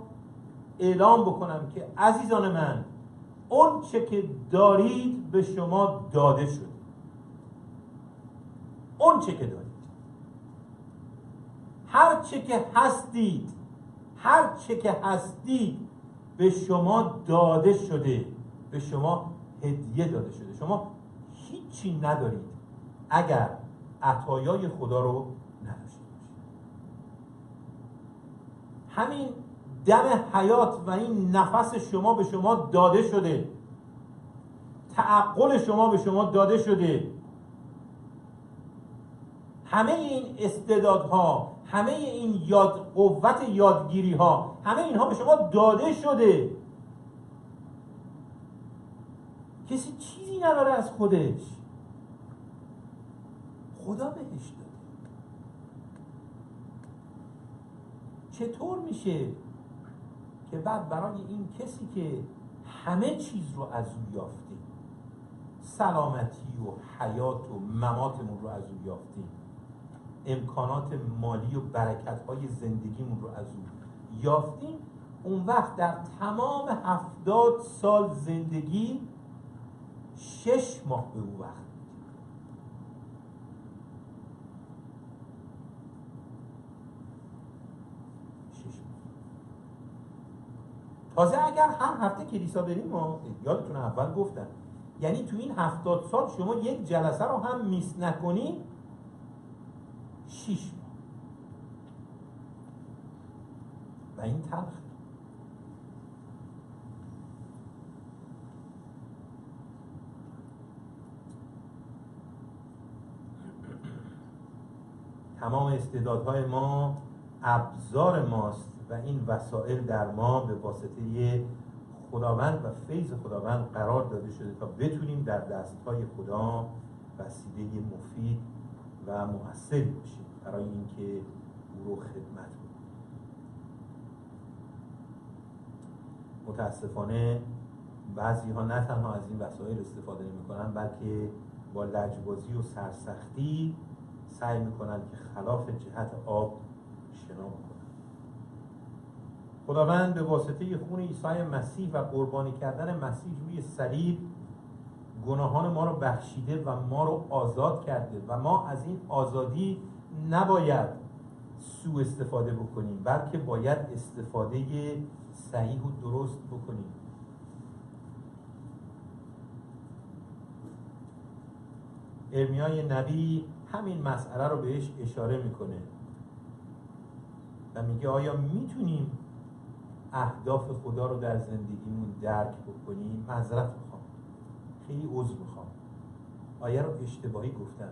اعلام بکنم که عزیزان من، اون چه که دارید به شما داده شده. اون چه که دارید، هر چه که هستید، هر چه که هستید به شما داده شده، به شما هدیه داده شده. شما هیچی ندارید اگر عطایای خدا رو نداشته باشید. همین دم حیات و این نفس شما به شما داده شده، تعقل شما به شما داده شده. همه این استعدادها، همه این قوت یادگیری ها، همه اینها به شما داده شده. کسی چیزی نداره از خودش، خدا بهش داده. چطور میشه که بعد برای این کسی که همه چیز رو از او یافتیم، سلامتی و حیات و مماتمون رو از او یافتیم، امکانات مالی و برکت‌های زندگیمون رو از او یافتیم، اون وقت در تمام 70 سال زندگی 6 ماه به او وقت میدیم. 6 ماه. تازه اگر هر هفته کلیسا بریم، یادتون اول گفتم، یعنی تو این 70 سال شما یک جلسه رو هم میس نکنی، 6 ماه. و این تلخ. تمام استعدادهای ما ابزار ماست و این وسایل در ما به واسطه خداوند و فیض خداوند قرار داده شده تا بتونیم در دستهای خدا وسیله مفید و مؤثر باشیم برای اینکه او رو خدمت کنیم. متاسفانه بعضی ها نه تنها از این وسایل استفاده نمی کنن، بلکه با لجبازی و سرسختی سعی میکنن که خلاف جهت آب شنا بکنن. خداوند به واسطه خون عیسی مسیح و قربانی کردن مسیح روی صلیب گناهان ما رو بخشیده و ما رو آزاد کرده و ما از این آزادی نباید سوء استفاده بکنیم، بلکه باید استفاده صحیح و درست بکنیم. ارمیای نبی همین مسئله رو بهش اشاره میکنه و میگه آیا میتونیم اهداف خدا رو در زندگیمون درک بکنیم؟ معذرت میخوام، خیلی عذر میخوام، آیه رو اشتباهی گفتم.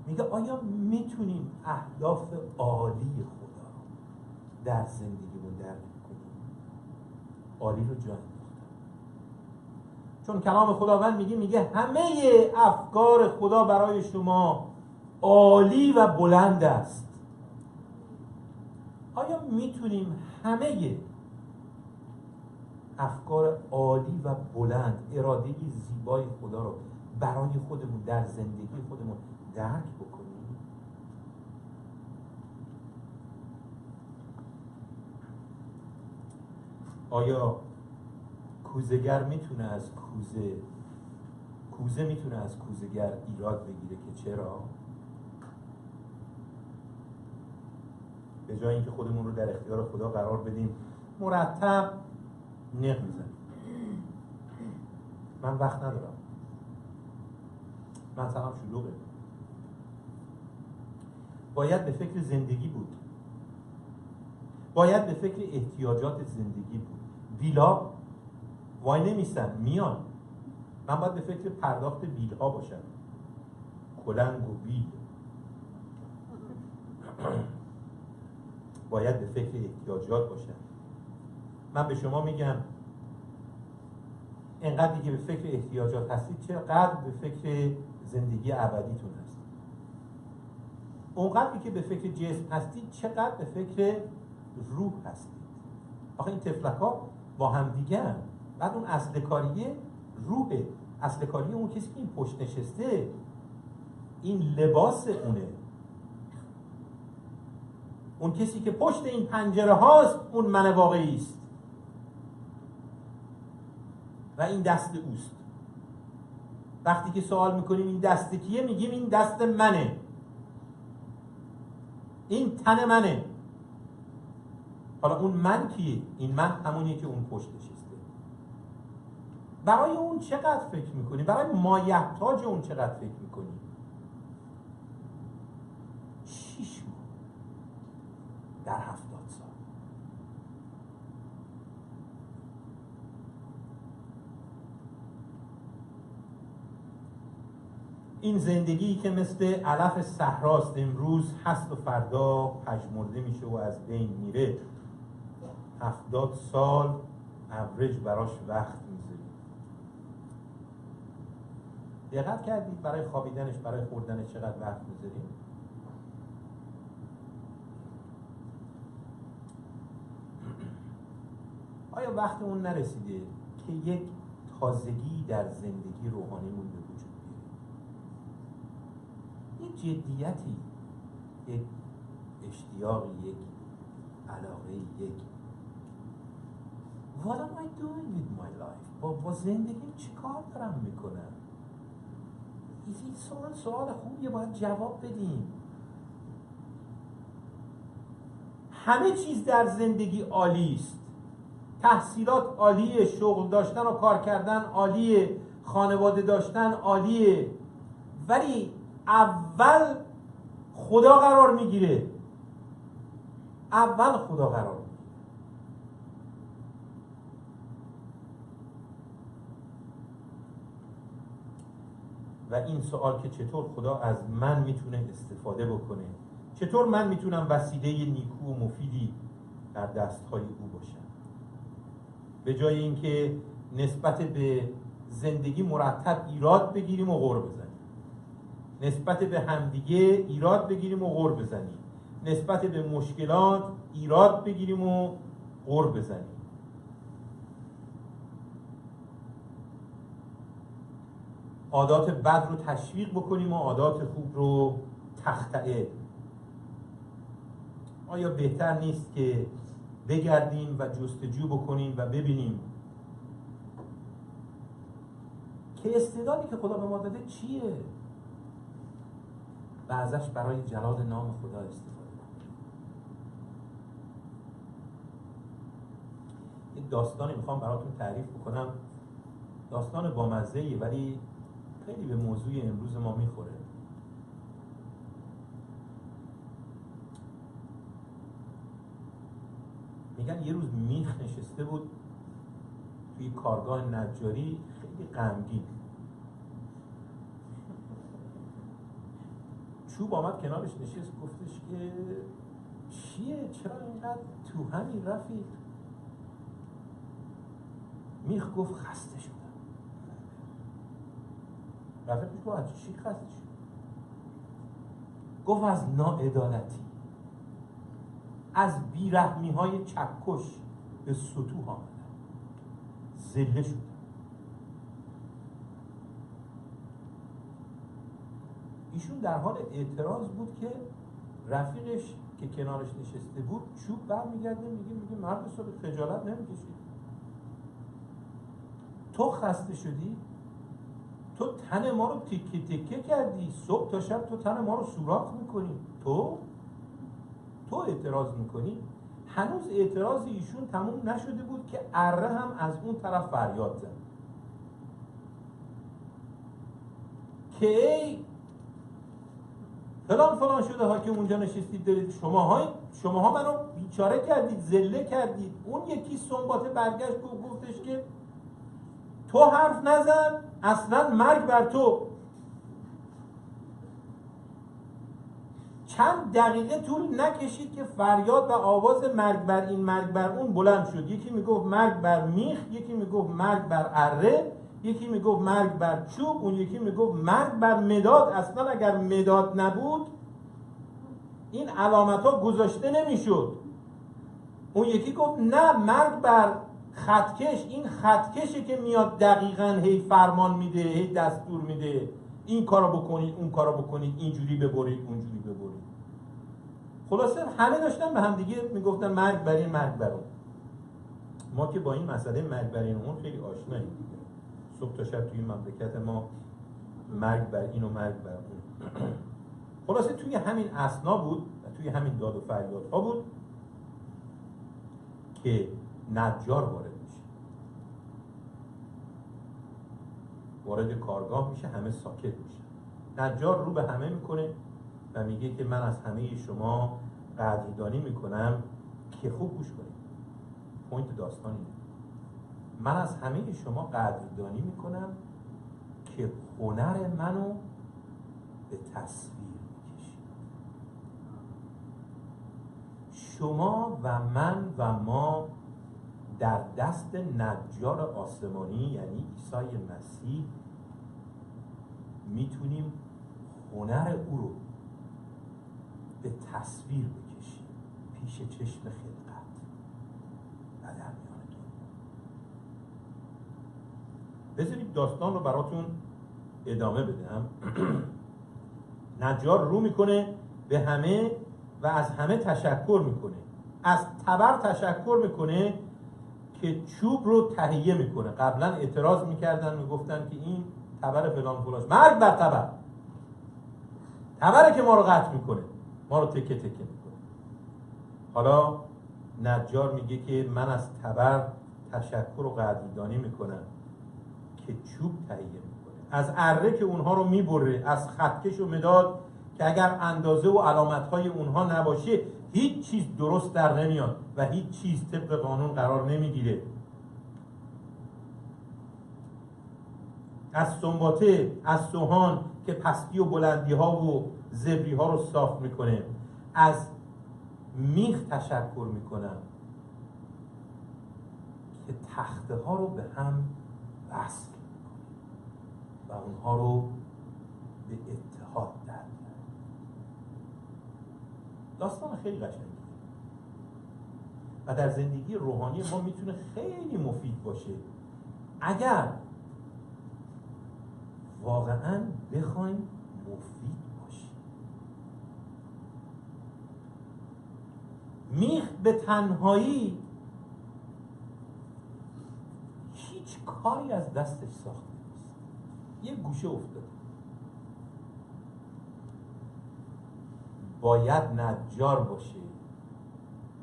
میگه آیا میتونیم اهداف عالی خدا رو در زندگیمون درک بکنیم؟ عالی رو جا انداختم، چون کلام خداوند میگه همه افکار خدا برای شما عالی و بلند است. آیا میتونیم همه افکار عالی و بلند، اراده زیبای خدا رو برای خودمون در زندگی خودمون درک بکنیم؟ آیا کوزه‌گر میتونه از کوزه میتونه از کوزه‌گر ایراد بگیره که چرا؟ به جای اینکه خودمون رو در اختیار خدا قرار بدیم مرتب نق میزنیم. من وقت ندارم، من سلام شلوغه. باید به فکر زندگی بود، باید به فکر احتیاجات زندگی بود. بیلا وای نمیستن، میان. من باید به فکر پرداخت بیل ها باشم، کلنگ و بیل. باید به فکر احتیاجات باشم. من به شما میگم اینقدری که به فکر احتیاجات هستید چقدر به فکر زندگی ابدیتون هستید. اونقدری که به فکر جسم هستید چقدر به فکر روح هستید. آخه این تفلک‌ها با هم دیگه هم. بعد اون اصل کاریه روحه، اصل کاری اون کسی که این پشت نشسته، این لباس اونه، اون کسی که پشت این پنجره هاست، اون من واقعی است و این دست اوست. وقتی که سوال میکنیم این دست کیه، میگیم این دست منه، این تن منه. حالا اون من کیه؟ این من همونیه که اون پشت نشسته. برای اون چقدر فکر میکنی؟ برای مایحتاج اون چقدر فکر میکنی؟ 6 ماه در 70 سال. این زندگی که مثل علف صحراست، امروز هست و فردا پژمرده میشه و از بین میره. 70 سال اوریج براش وقت میذاری. دقت کردید برای خوابیدنش، برای خوردنش چقدر وقت میذاریم؟ آیا وقت اون نرسیده که یک تازگی در زندگی روحانیمون به وجود بیاره؟ یک جدیتی، یک اشتیاقی، یک علاقه، یک What am I doing with my life؟ با زندگی چی کار دارم میکنم؟ این سوال خوبیه، باید جواب بدیم. همه چیز در زندگی عالی است. تحصیلات عالیه، شغل داشتن و کار کردن عالیه، خانواده داشتن عالیه، ولی اول خدا قرار میگیره. اول خدا قرار میگیره. و این سوال که چطور خدا از من میتونه استفاده بکنه، چطور من میتونم وسیله نیکو و مفیدی در دستهای او باشم، به جای اینکه نسبت به زندگی مرتب ایراد بگیریم و غر بزنیم، نسبت به همدیگه ایراد بگیریم و غر بزنیم، نسبت به مشکلات ایراد بگیریم و غر بزنیم. عادات بد رو تشویق بکنیم و عادات خوب رو تخطئه. آیا بهتر نیست که بگردیم و جستجو بکنیم و ببینیم که استعدادی که خدا به ما داده چیه و ازش برای جلال نام خدا استفاده کنیم؟ یک داستانی میخوام براتون تعریف بکنم، داستان بامزه‌ایه ولی خیلی به موضوع امروز ما میخوره. میگن یه روز میخ نشسته بود توی کارگاه نجاری خیلی غمگین. چوب آمد کنارش نشست، گفتش که چیه؟ چرا اینقدر تو همین رفیق؟ میخ گفت خسته شدم. رفیقش گفت از چی خسته شد؟ گفت از ناعدالتی، از بیرحمی های چکش به سطوح آمدم، ذله شدم. ایشون در حال اعتراض بود که رفیقش که کنارش نشسته بود چوب برمیگرده میگه مرد حساب خجالت نمیکشی؟ تو خسته شدی؟ تو تن ما رو تکه تکه کردی، صبح تا شب تو تن ما رو سوراخ میکنی، تو اعتراض میکنی؟ هنوز اعتراض ایشون تموم نشده بود که اره هم از اون طرف فریاد زد که ای فلان شده ها که اونجا نشستید دارید شماها منو بیچاره کردید، ذله کردید. اون یکی سنباته برگشت گفتش که تو حرف نزن، اصلا مرگ بر تو. چند دقیقه طول نکشید که فریاد و آواز مرگ بر این مرگ بر اون بلند شد. یکی میگفت مرگ بر میخ، یکی میگفت مرگ بر اره، یکی میگفت مرگ بر چوب، اون یکی میگفت مرگ بر مداد. اصلا اگر مداد نبود این علامت ها گذاشته نمیشد. اون یکی گفت نه، مرگ بر خطکش. این خطکشه که میاد دقیقاً هی فرمان میده، هی دستور میده این کارو بکنید، اون کارو بکنید، اینجوری ببرید، اونجوری ببرید. خلاصه همه داشتن به هم دیگه میگفتن مرگ بر این مرگ بر اون. ما که با این مسئله مرگ بر این اون خیلی آشناییم دیگه. صبح تا شب توی این مملکت ما مرگ بر این و مرگ بر اون. خلاصه توی همین اثنا بود و توی همین داد و فریادها بود که نجار وارد میشه. وارد کارگاه میشه، همه ساکت میشه. نجار رو به همه میکنه و میگه که من از همه شما قدردانی میکنم که خوب گوش کنید. پوینت داستان اینه. من از همه شما قدردانی میکنم که هنر منو به تصویر میکشید. شما و من و ما در دست نجار آسمانی یعنی عیسی مسیح میتونیم هنر او رو به تصویر بکشیم پیش چشم خلقت و در میان دنیا. بذارید داستان رو براتون ادامه بدم. نجار رو میکنه به همه و از همه تشکر میکنه. از تبر تشکر میکنه که چوب رو تهیه میکنه. قبلا اعتراض میکردن، میگفتن که این تبر فلان فلاش، مرگ بر تبر، تبره که ما رو قطع میکنه، ما رو تکه تکه میکنه. حالا نجار میگه که من از تبر تشکر و قدردانی میکنم که چوب تهیه میکنه. از اره که اونها رو میبره، از خطکش و مداد که اگر اندازه و علامتهای اونها نباشه هیچ چیز درست در نمیاد و هیچ چیز طبق قانون قرار نمیگیره. از سنباته، از سوهان که پستی و بلندی ها و زبری ها رو صاف میکنه. از میخ تشکر میکنم که تخته ها رو به هم وصل میکنه و اونها رو به اتحاد در میاره. داستان خیلی قشنگه و در زندگی روحانی ما میتونه خیلی مفید باشه اگر واقعا بخوایم مفید باشیم. میخ به تنهایی هیچ کاری از دستش ساخته نیست، یه گوشه افتاده. باید نجار باشه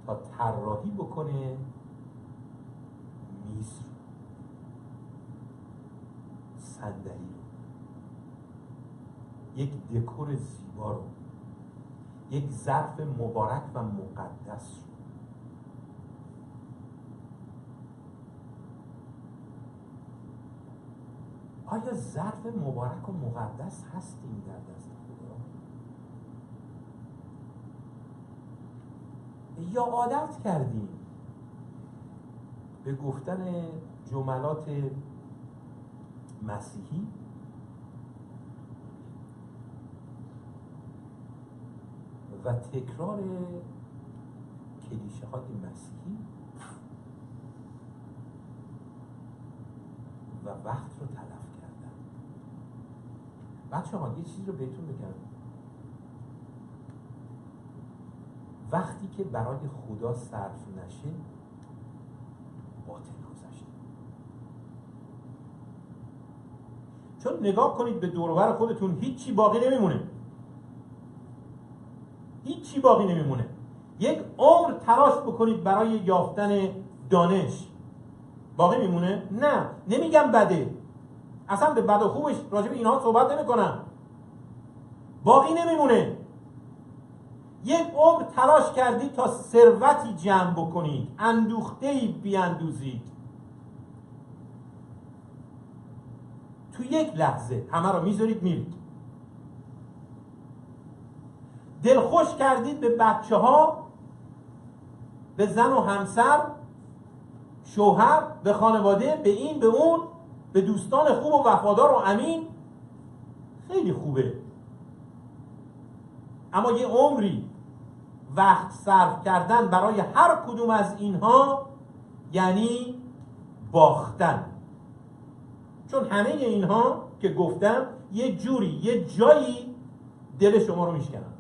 تا طراحی بکنه میز رو، صندلی رو، یک دکور زیبا رو، یک ظرف مبارک و مقدس رو. آیا ظرف مبارک و مقدس هستیم در دست خدا؟ یا عادت کردیم به گفتن جملات مسیحی و تکرار کلیشه های مسیحی و وقت رو تلف کردن؟ بچه ها یه چیز رو بهتون بگم، وقتی که برای خدا صرف نشه باطل گذشته. چون نگاه کنید به دور و بر خودتون، هیچی باقی نمیمونه، هیچی باقی نمیمونه. یک عمر تلاش بکنید برای یافتن دانش، باقی میمونه؟ نه، نمیگم بده، اصلا به بد و خوبش راجع به اینها صحبت نمیکنم، باقی نمیمونه. یک عمر تلاش کردید تا ثروتی جمع بکنید، اندوخته‌ای بیاندوزید، تو یک لحظه همه رو میذارید میرید. دلخوش کردید به بچه ها، به زن و همسر، شوهر، به خانواده، به این به اون، به دوستان خوب و وفادار و امین. خیلی خوبه، اما یه عمری وقت صرف کردن برای هر کدوم از اینها یعنی باختن. چون همه اینها که گفتم یه جوری، یه جایی دل شما رو میشکنن.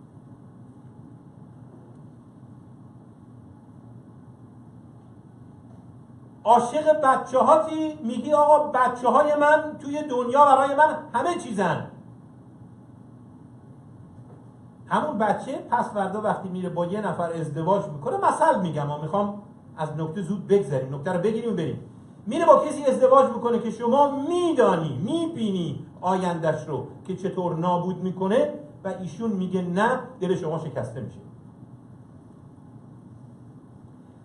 عاشق بچه هاتی، میگی آقا بچه های من توی دنیا برای من همه چیزن. همون بچه پس فردا وقتی میره با یه نفر ازدواج میکنه، مثل میگم، میخوام از نکته زود بگذریم، نکته رو بگیریم و بریم. میره با کسی ازدواج میکنه که شما میدانی، میبینی آیندش رو که چطور نابود میکنه و ایشون میگه نه، دل شما شکسته میشه.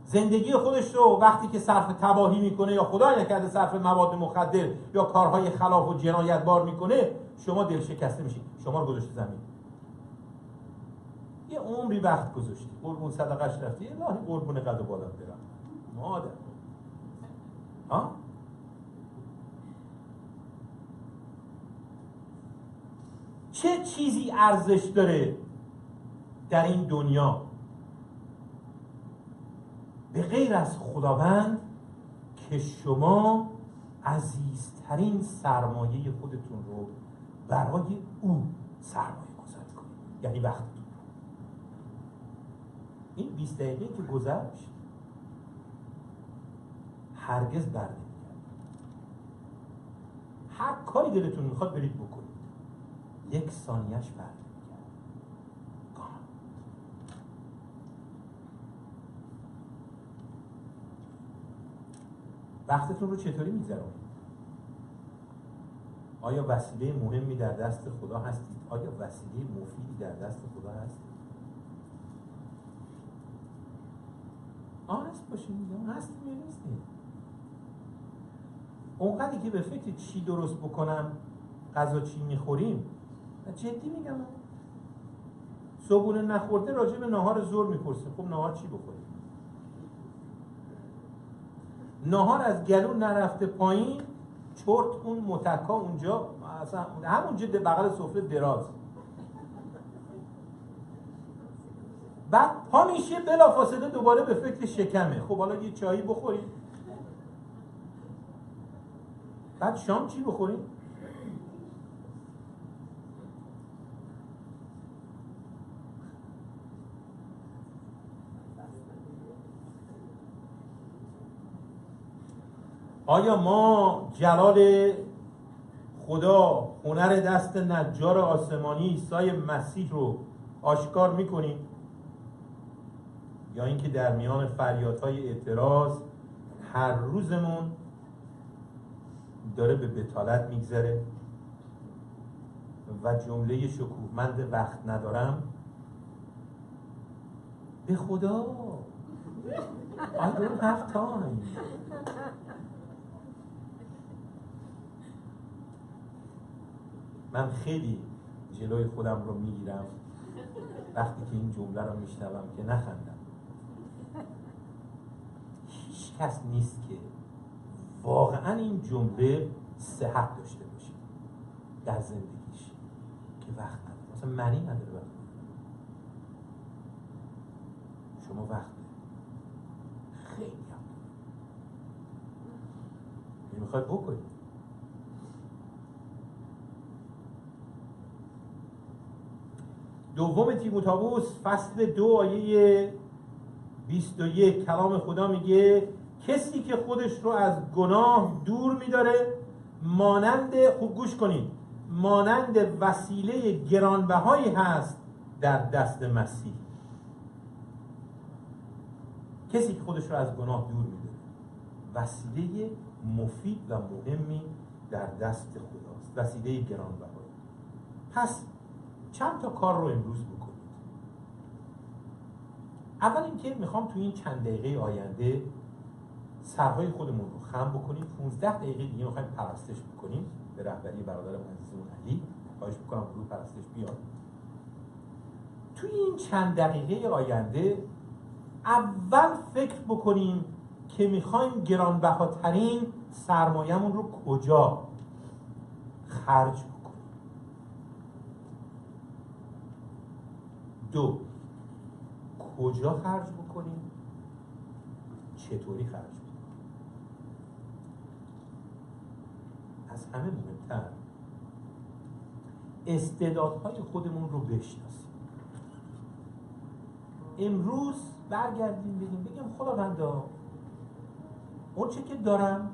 زندگی خودش رو وقتی که صرف تباهی میکنه یا خدای نکرده صرف مواد مخدر یا کارهای خلاف و جنایتبار میکنه، شما دل شکسته میشید، شما رو گذاشته زمین. یه عمری وقت گذاشتی، قربون صدقش رفتی، الهی قربون قد و بالات برم مادر. ها؟ چه چیزی ارزش داره در این دنیا به غیر از خداوند که شما عزیزترین سرمایه خودتون رو برای او سرمایه گذاری کنید، یعنی وقتتون. این 20 دقیقه که گذشت هرگز بر نمیگرد. هر کاری دلتون میخواد برید بکنید، 1 ثانیه‌اش بر نمیگرد. وقتتون رو چطوری میگذرونید؟ آیا وسیله مهمی در دست خدا هستید؟ آیا وسیله مفیدی در دست خدا هستید؟ آنست باشید، هستیم یا نیستیم؟ اونقدری که به فکر چی درست بکنم، غذا چی میخوریم، جدی میگم، صبحونه نخورده راجع به نهار ظهر میپرسه، خب نهار چی بخوریم؟ نهار از گلو نرفته پایین، چرت اون متکا اونجا، اصلا همونجا بغل سفره دراز، بعد پا میشه بلافاصله دوباره به فکر شکمه. خب حالا یه چایی بخوریم، بعد شام چی بخوریم؟ آیا ما جلال خدا، هنر دست نجار آسمانی عیسی مسیح رو آشکار میکنیم؟ یا اینکه در میان فریادهای اعتراض هر روزمون داره به بتالت میگذره و جمله شکوهمند وقت ندارم به خدا I don't have time. من خیلی جلوی خودم رو میگیرم وقتی که این جمله رو میشنوم که نخندم. هیچ کس نیست که واقعا این جمله صحت داشته باشه در زندگیش که وقت نداره، مثلا معنی نداره وقت. شما وقت خیلی هم میخواید بکنید. دوم تیموتائوس فصل 2 آیه 21 کلام خدا میگه کسی که خودش رو از گناه دور میداره مانند، خوب گوش کنید، مانند وسیله گرانبهایی هست در دست مسیح. کسی که خودش رو از گناه دور میداره وسیله مفید و مهمی در دست خداست، وسیله گرانبهایی. پس چند تا کار رو امروز بکنید. اول اینکه میخوام تو این چند دقیقه آینده سرهای خودمون رو خم بکنیم. 15 دقیقه دیگه میخوایم پرستش بکنیم به رهبری برادرم عزیزمون علی. خواهش میکنم گروه پرستش بیاد. تو این چند دقیقه آینده اول فکر بکنیم که میخوایم گرانبهاترین سرمایه‌مون رو کجا خرج بکنیم. 2 کجا خرج بکنیم، چطوری خرج بکنیم. از همه مهمتر استعدادهای خودمون رو بشناسیم. امروز برگردیم بگیم خداوندا اون چه که دارم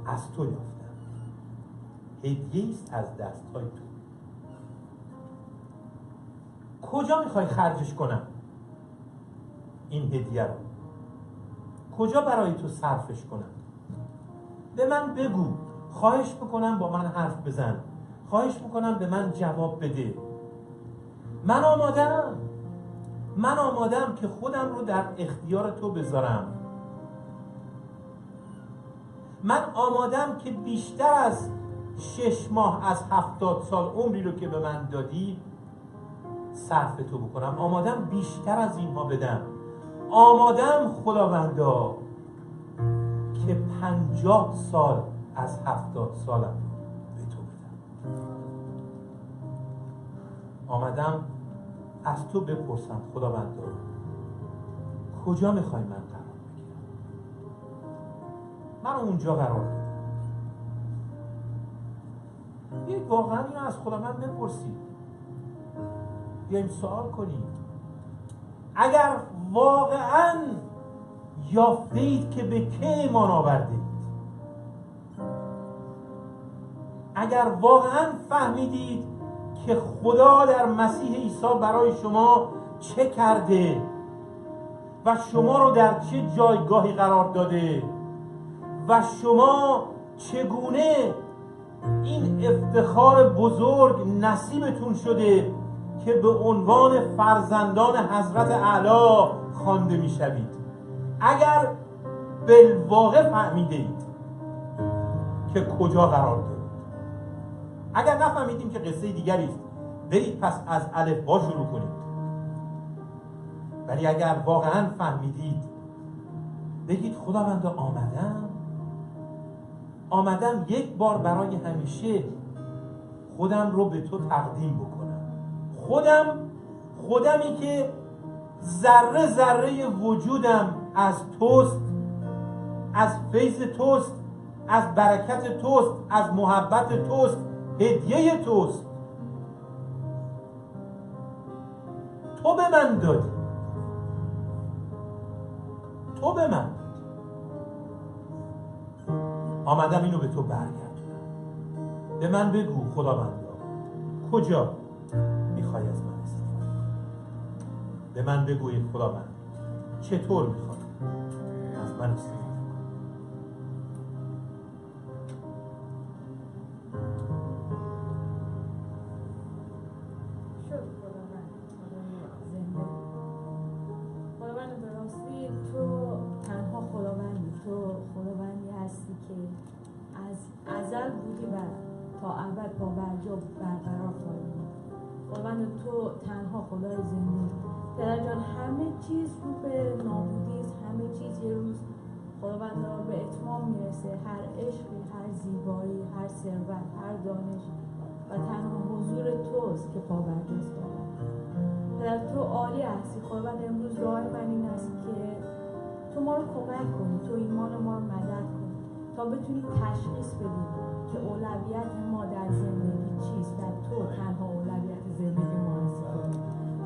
از تو یافتم، هدیه است از دستهای تو. کجا میخوای خرجش کنم این هدیه رو؟ کجا برای تو صرفش کنم؟ به من بگو. خواهش میکنم با من حرف بزن. خواهش میکنم به من جواب بده. من آمادم که خودم رو در اختیار تو بذارم. من آمادم که بیشتر از 6 ماه از 70 سال عمری رو که به من دادی صرف تو بکنم. آمادم بیشتر از اینها بدم. آمادم خداوندا که 50 سال از 70 سالم به تو بدم. آمدم از تو بپرسم خداوندا کجا میخوای من قرار بگیرم؟ من اونجا قرار بدم. بیایید واقعا اینو از خداوند بپرسید. بیاییم سوال کنیم. اگر واقعا یافتید که به که ایمان آوردید، اگر واقعا فهمیدید که خدا در مسیح عیسی برای شما چه کرده و شما رو در چه جایگاهی قرار داده و شما چگونه این افتخار بزرگ نصیبتون شده که به عنوان فرزندان حضرت اعلی خوانده میشوید، اگر بالواقع فهمیدید که کجا قرار دارید. اگر نفهمیدیم که قصه دیگری است، برید پس از الفبا شروع کنید. ولی اگر واقعا فهمیدید بگید خداوندا آمدم یک بار برای همیشه خودم رو به تو تقدیم بکنم. خودمی که ذره ذره وجودم از توست، از فیض توست، از برکت توست، از محبت توست، هدیه توست. تو به من دادی. آمدم اینو به تو برگردونم. به من بگو خداوندا کجا میخوای از من استفاده کنی؟ به من بگو ای خداوند چطور میخوای از من استفاده کنی؟ خداوند به راستی تو تنها خداوندی، تو خداوندی هستی که از ازل بودی و تا ابد با برجا برقرار خواهی بود. خداوند تو تنها خدای زنده. پدر جان همه چیز رو به نابودی است، همه چیز یه روز خداوند به اتمام میرسه. هر عشقی، هر زیبایی، هر ثروت، هر دانش و تنها حضور توست که پابرجاست. پدر تو عالی هستی. خداوند امروز دعای من این است که تو ما رو کمک کنی، تو ایمان ما رو مدد کنی تا بتونی تشخیص بدی که اولویت ما در زندگی چیست و تو تنها اولویت زندگی ما هستی.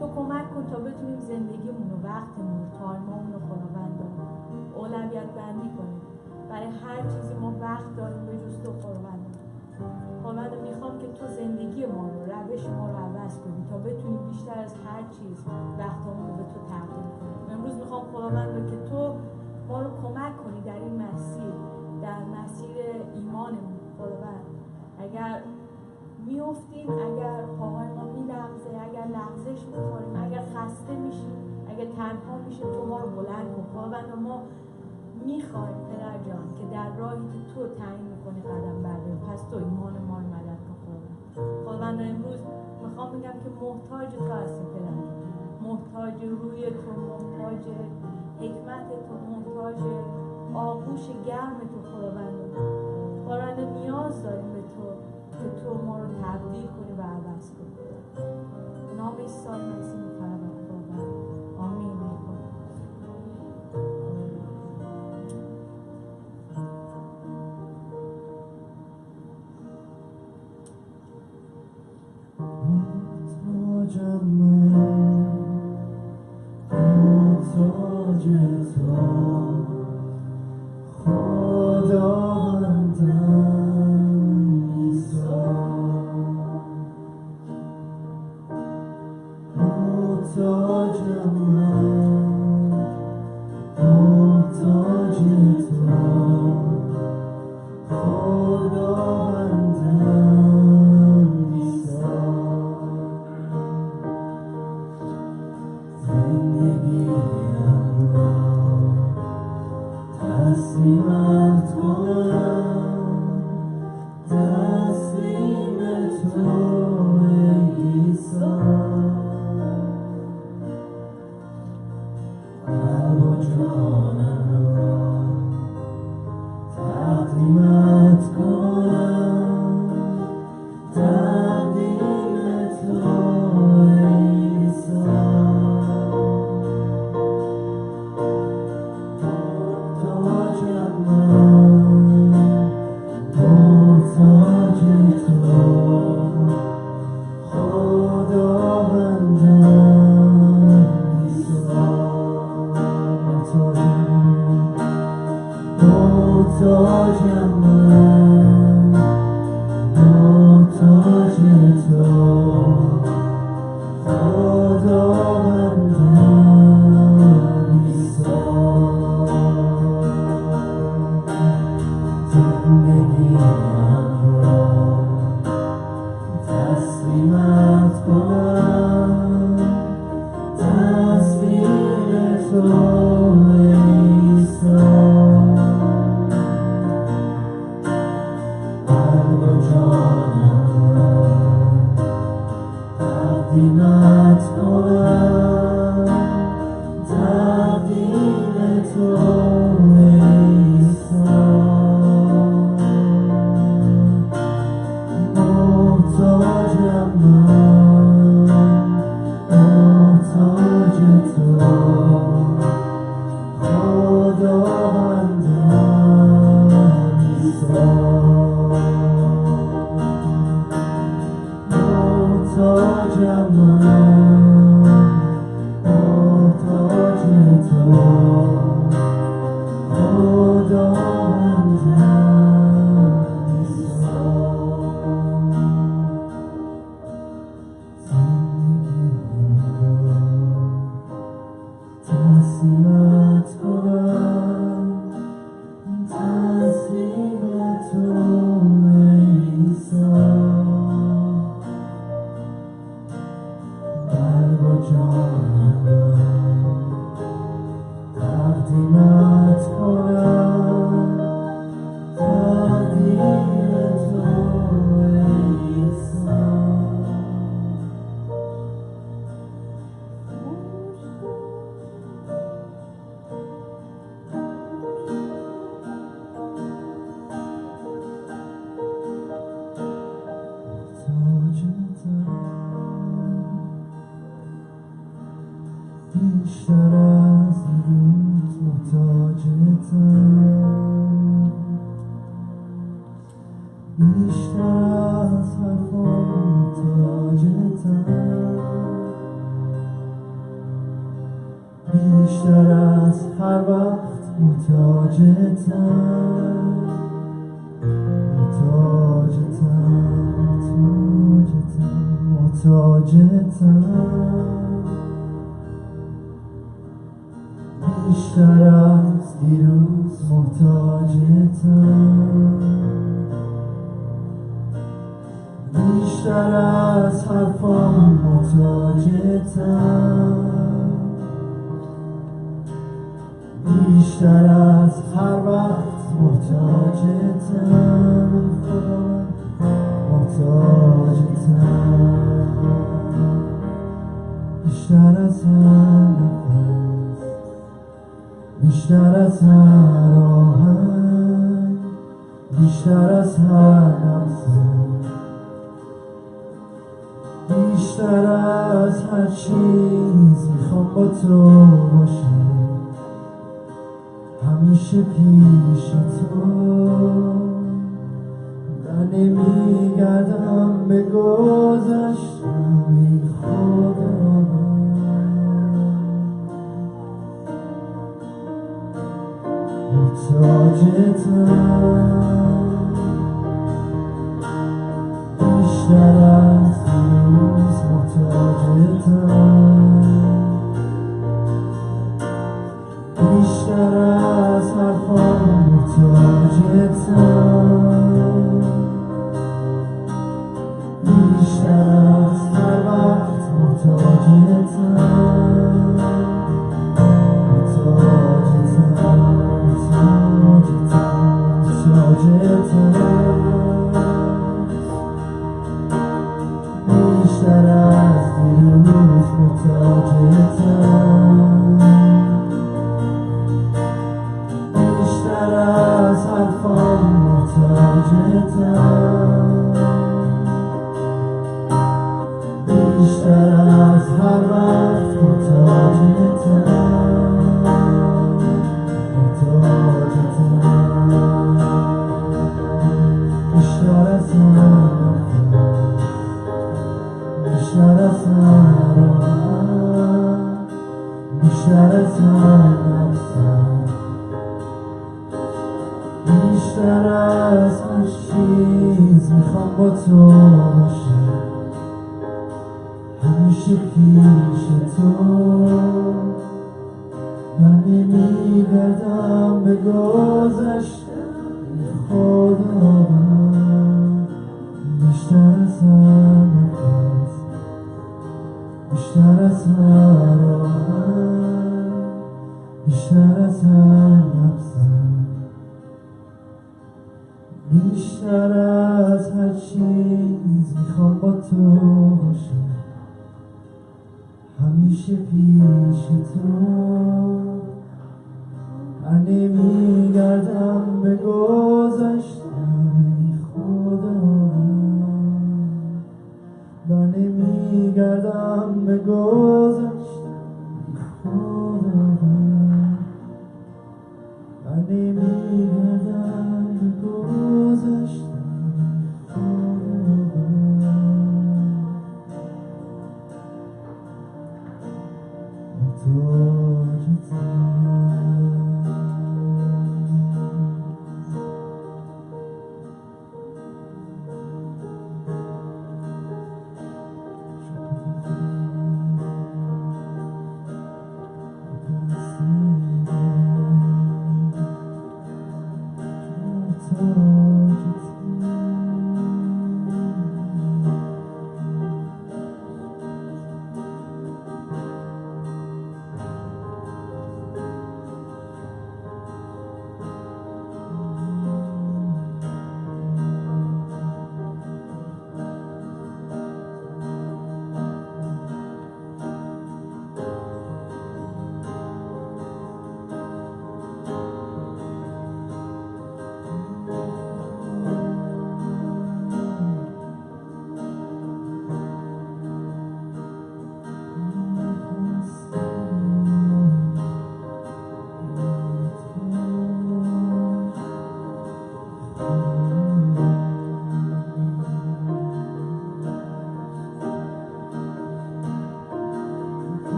تو کمک کن تا بتونیم زندگیمون و وقتمون و تایممون رو خداوند اولویت بندی کنیم. برای هر چیزی ما وقت داریم به جز تو خداوند. خداوند میخوام که تو زندگی ما رو، روش ما رو عوض کنی تا بتونیم بیشتر از هر چیز وقتمون رو به تو تقدیم کنیم. امروز میخوام خداوند که تو ما رو کمک کنی در این مسیر، در مسیر ایمانمون. خداوند اگر میافتیم، اگر پاهای ما میلغزه، اگر لغزش میخوریم، اگر خسته میشیم، اگر تنها میشیم، تو ما رو بلند کن. خداوند ما میخوایم پدر جان که در راهی که تو تعیین میکنی قدم برداریم. پس تو ایمان ما رو مدد کن خداوند. امروز میخوام بگم که محتاج تو هستیم پدر، محتاج روی تو، محتاج حکمت تو، محتاج آغوش گرم تو خداوند. نیاز داریم به تو که تو ما رو تبدیل کنی و عوض کنی. نام عیسی مسیح می‌طلبم خداوند. آمین. خداوند بیشتر از روز محتاجتم، بیشتر از حرفان محتاجتم، بیشتر از هر وقت محتاجتم، محتاجتم، بیشتر از دیروز محتاجتم، بیشتر از حرفان محتاجتم، بیشتر از هر وقت محتاجتم، محتاجتم، بیشتر از هر نفس، بیشتر از هر آهنگ، بیشتر از هر نفسم، بیشتر از هر چیز میخوام با تو باشم، همیشه پیش تو، من نمیگردم به گذشتم ای خدا، محتاجتم، بیشتر از دیروز محتاجتم، بیشتر از حرفان محتاجتم، بیشتر از هر وقت محتاجتم، محتاجتم، محتاجتم، بیشتر از دیروز محتاجتم، بیشتر از حرفان محتاجتم، بیشتر از هر وقت محتاجتم، محتاجتم، بیشتر از هر نفس، بیشتر از هر آهنگ، بیشتر از هر نفسم، بیشتر از هر چیز میخوام با تو باشم، همیشه پیش تو، من نمیگردم به گذشتم ای خدا، بیشتر از هر نفس، بیشتر از هر آهنگ، بیشتر از هر نفسم، بیشتر از هر چیز میخوام با تو باشم، همیشه پیش تو، من نمیگردم به گذشتم ای خدا، من نمیگردم به گذشتم ای خدا، من نمیگردم به گذشتم ای خدا،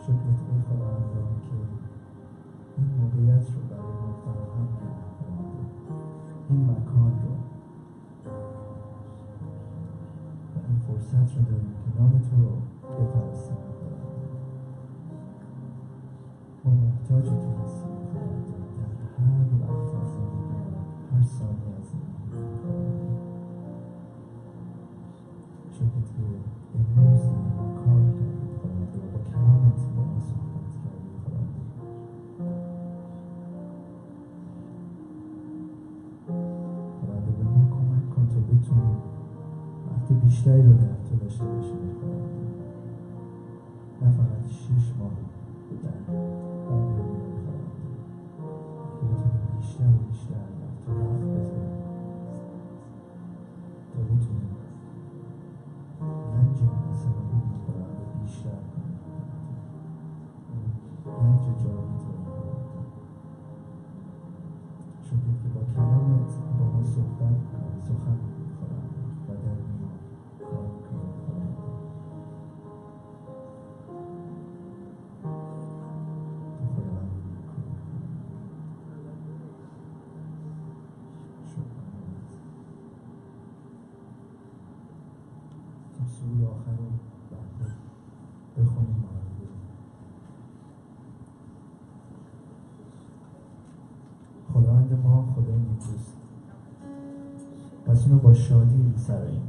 شکرت ای خداوند که این موقعیت رو برای ما فراهم کردی، این مکان رو و این فرصت رو داریم که نام تو رو بپرستیم. ما محتاج تو هستیم در هر وقت از زندگی، هر ثانیه از زندگی. شکرت که امروز ما کار کردیم خداوند و با کلامت با ما صحبت کردیم خداوند. خداوند به ما کمک کن تا بتونیم وقت بیشتری رو در تو داشته باشیم خداوند، نه فقط 6 ماه در عمرمون خداوند، که بتونیم بیشتر و بیشتر در تو وقت بذاریم تا بتونیم رنج مسئله خداوند بیشتر کنیم، رنج جاوید رو شکر که با کلامت با ما صحبت کنی، سخن خداوند و در ما کار کنی خداوند. تو خداوند میکنی شکر تا سوی آخر رو بخونیم آره. خداوند ما خدای نیکوست، پس اینو با شادی سراییم.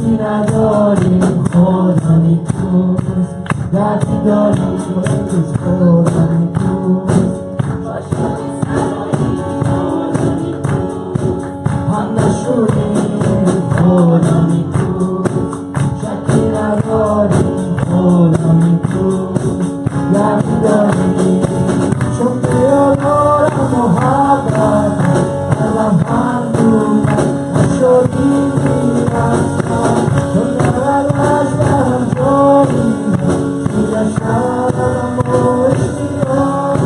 شکی نداریم خدا نیکوست، دردی داریم بلکش خدا نیکوست، هم نشونیم خدا نیکوست، شکی نداریم خدا نیکوست، دردی داریم چون بیادارم محبت ازم هندونم نشدیم میرستم چون نبرش برم جاییم میگشتم و اشتیام.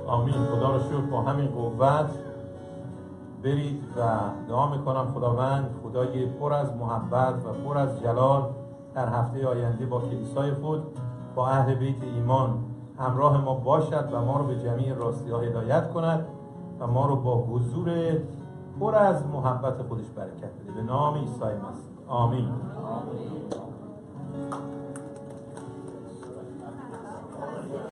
آمین. خدا رو شکر. با همین قوت برید و دعا میکنم خداوند خدای پر از محبت و پر از جلال در هفته آینده با کلیسای خود با اهل بیت ایمان همراه ما باشد و ما رو به جمیع راستی ها هدایت کند و ما رو با حضور پر از محبت خودش برکت بده. به نام عیسی مسیح. آمین.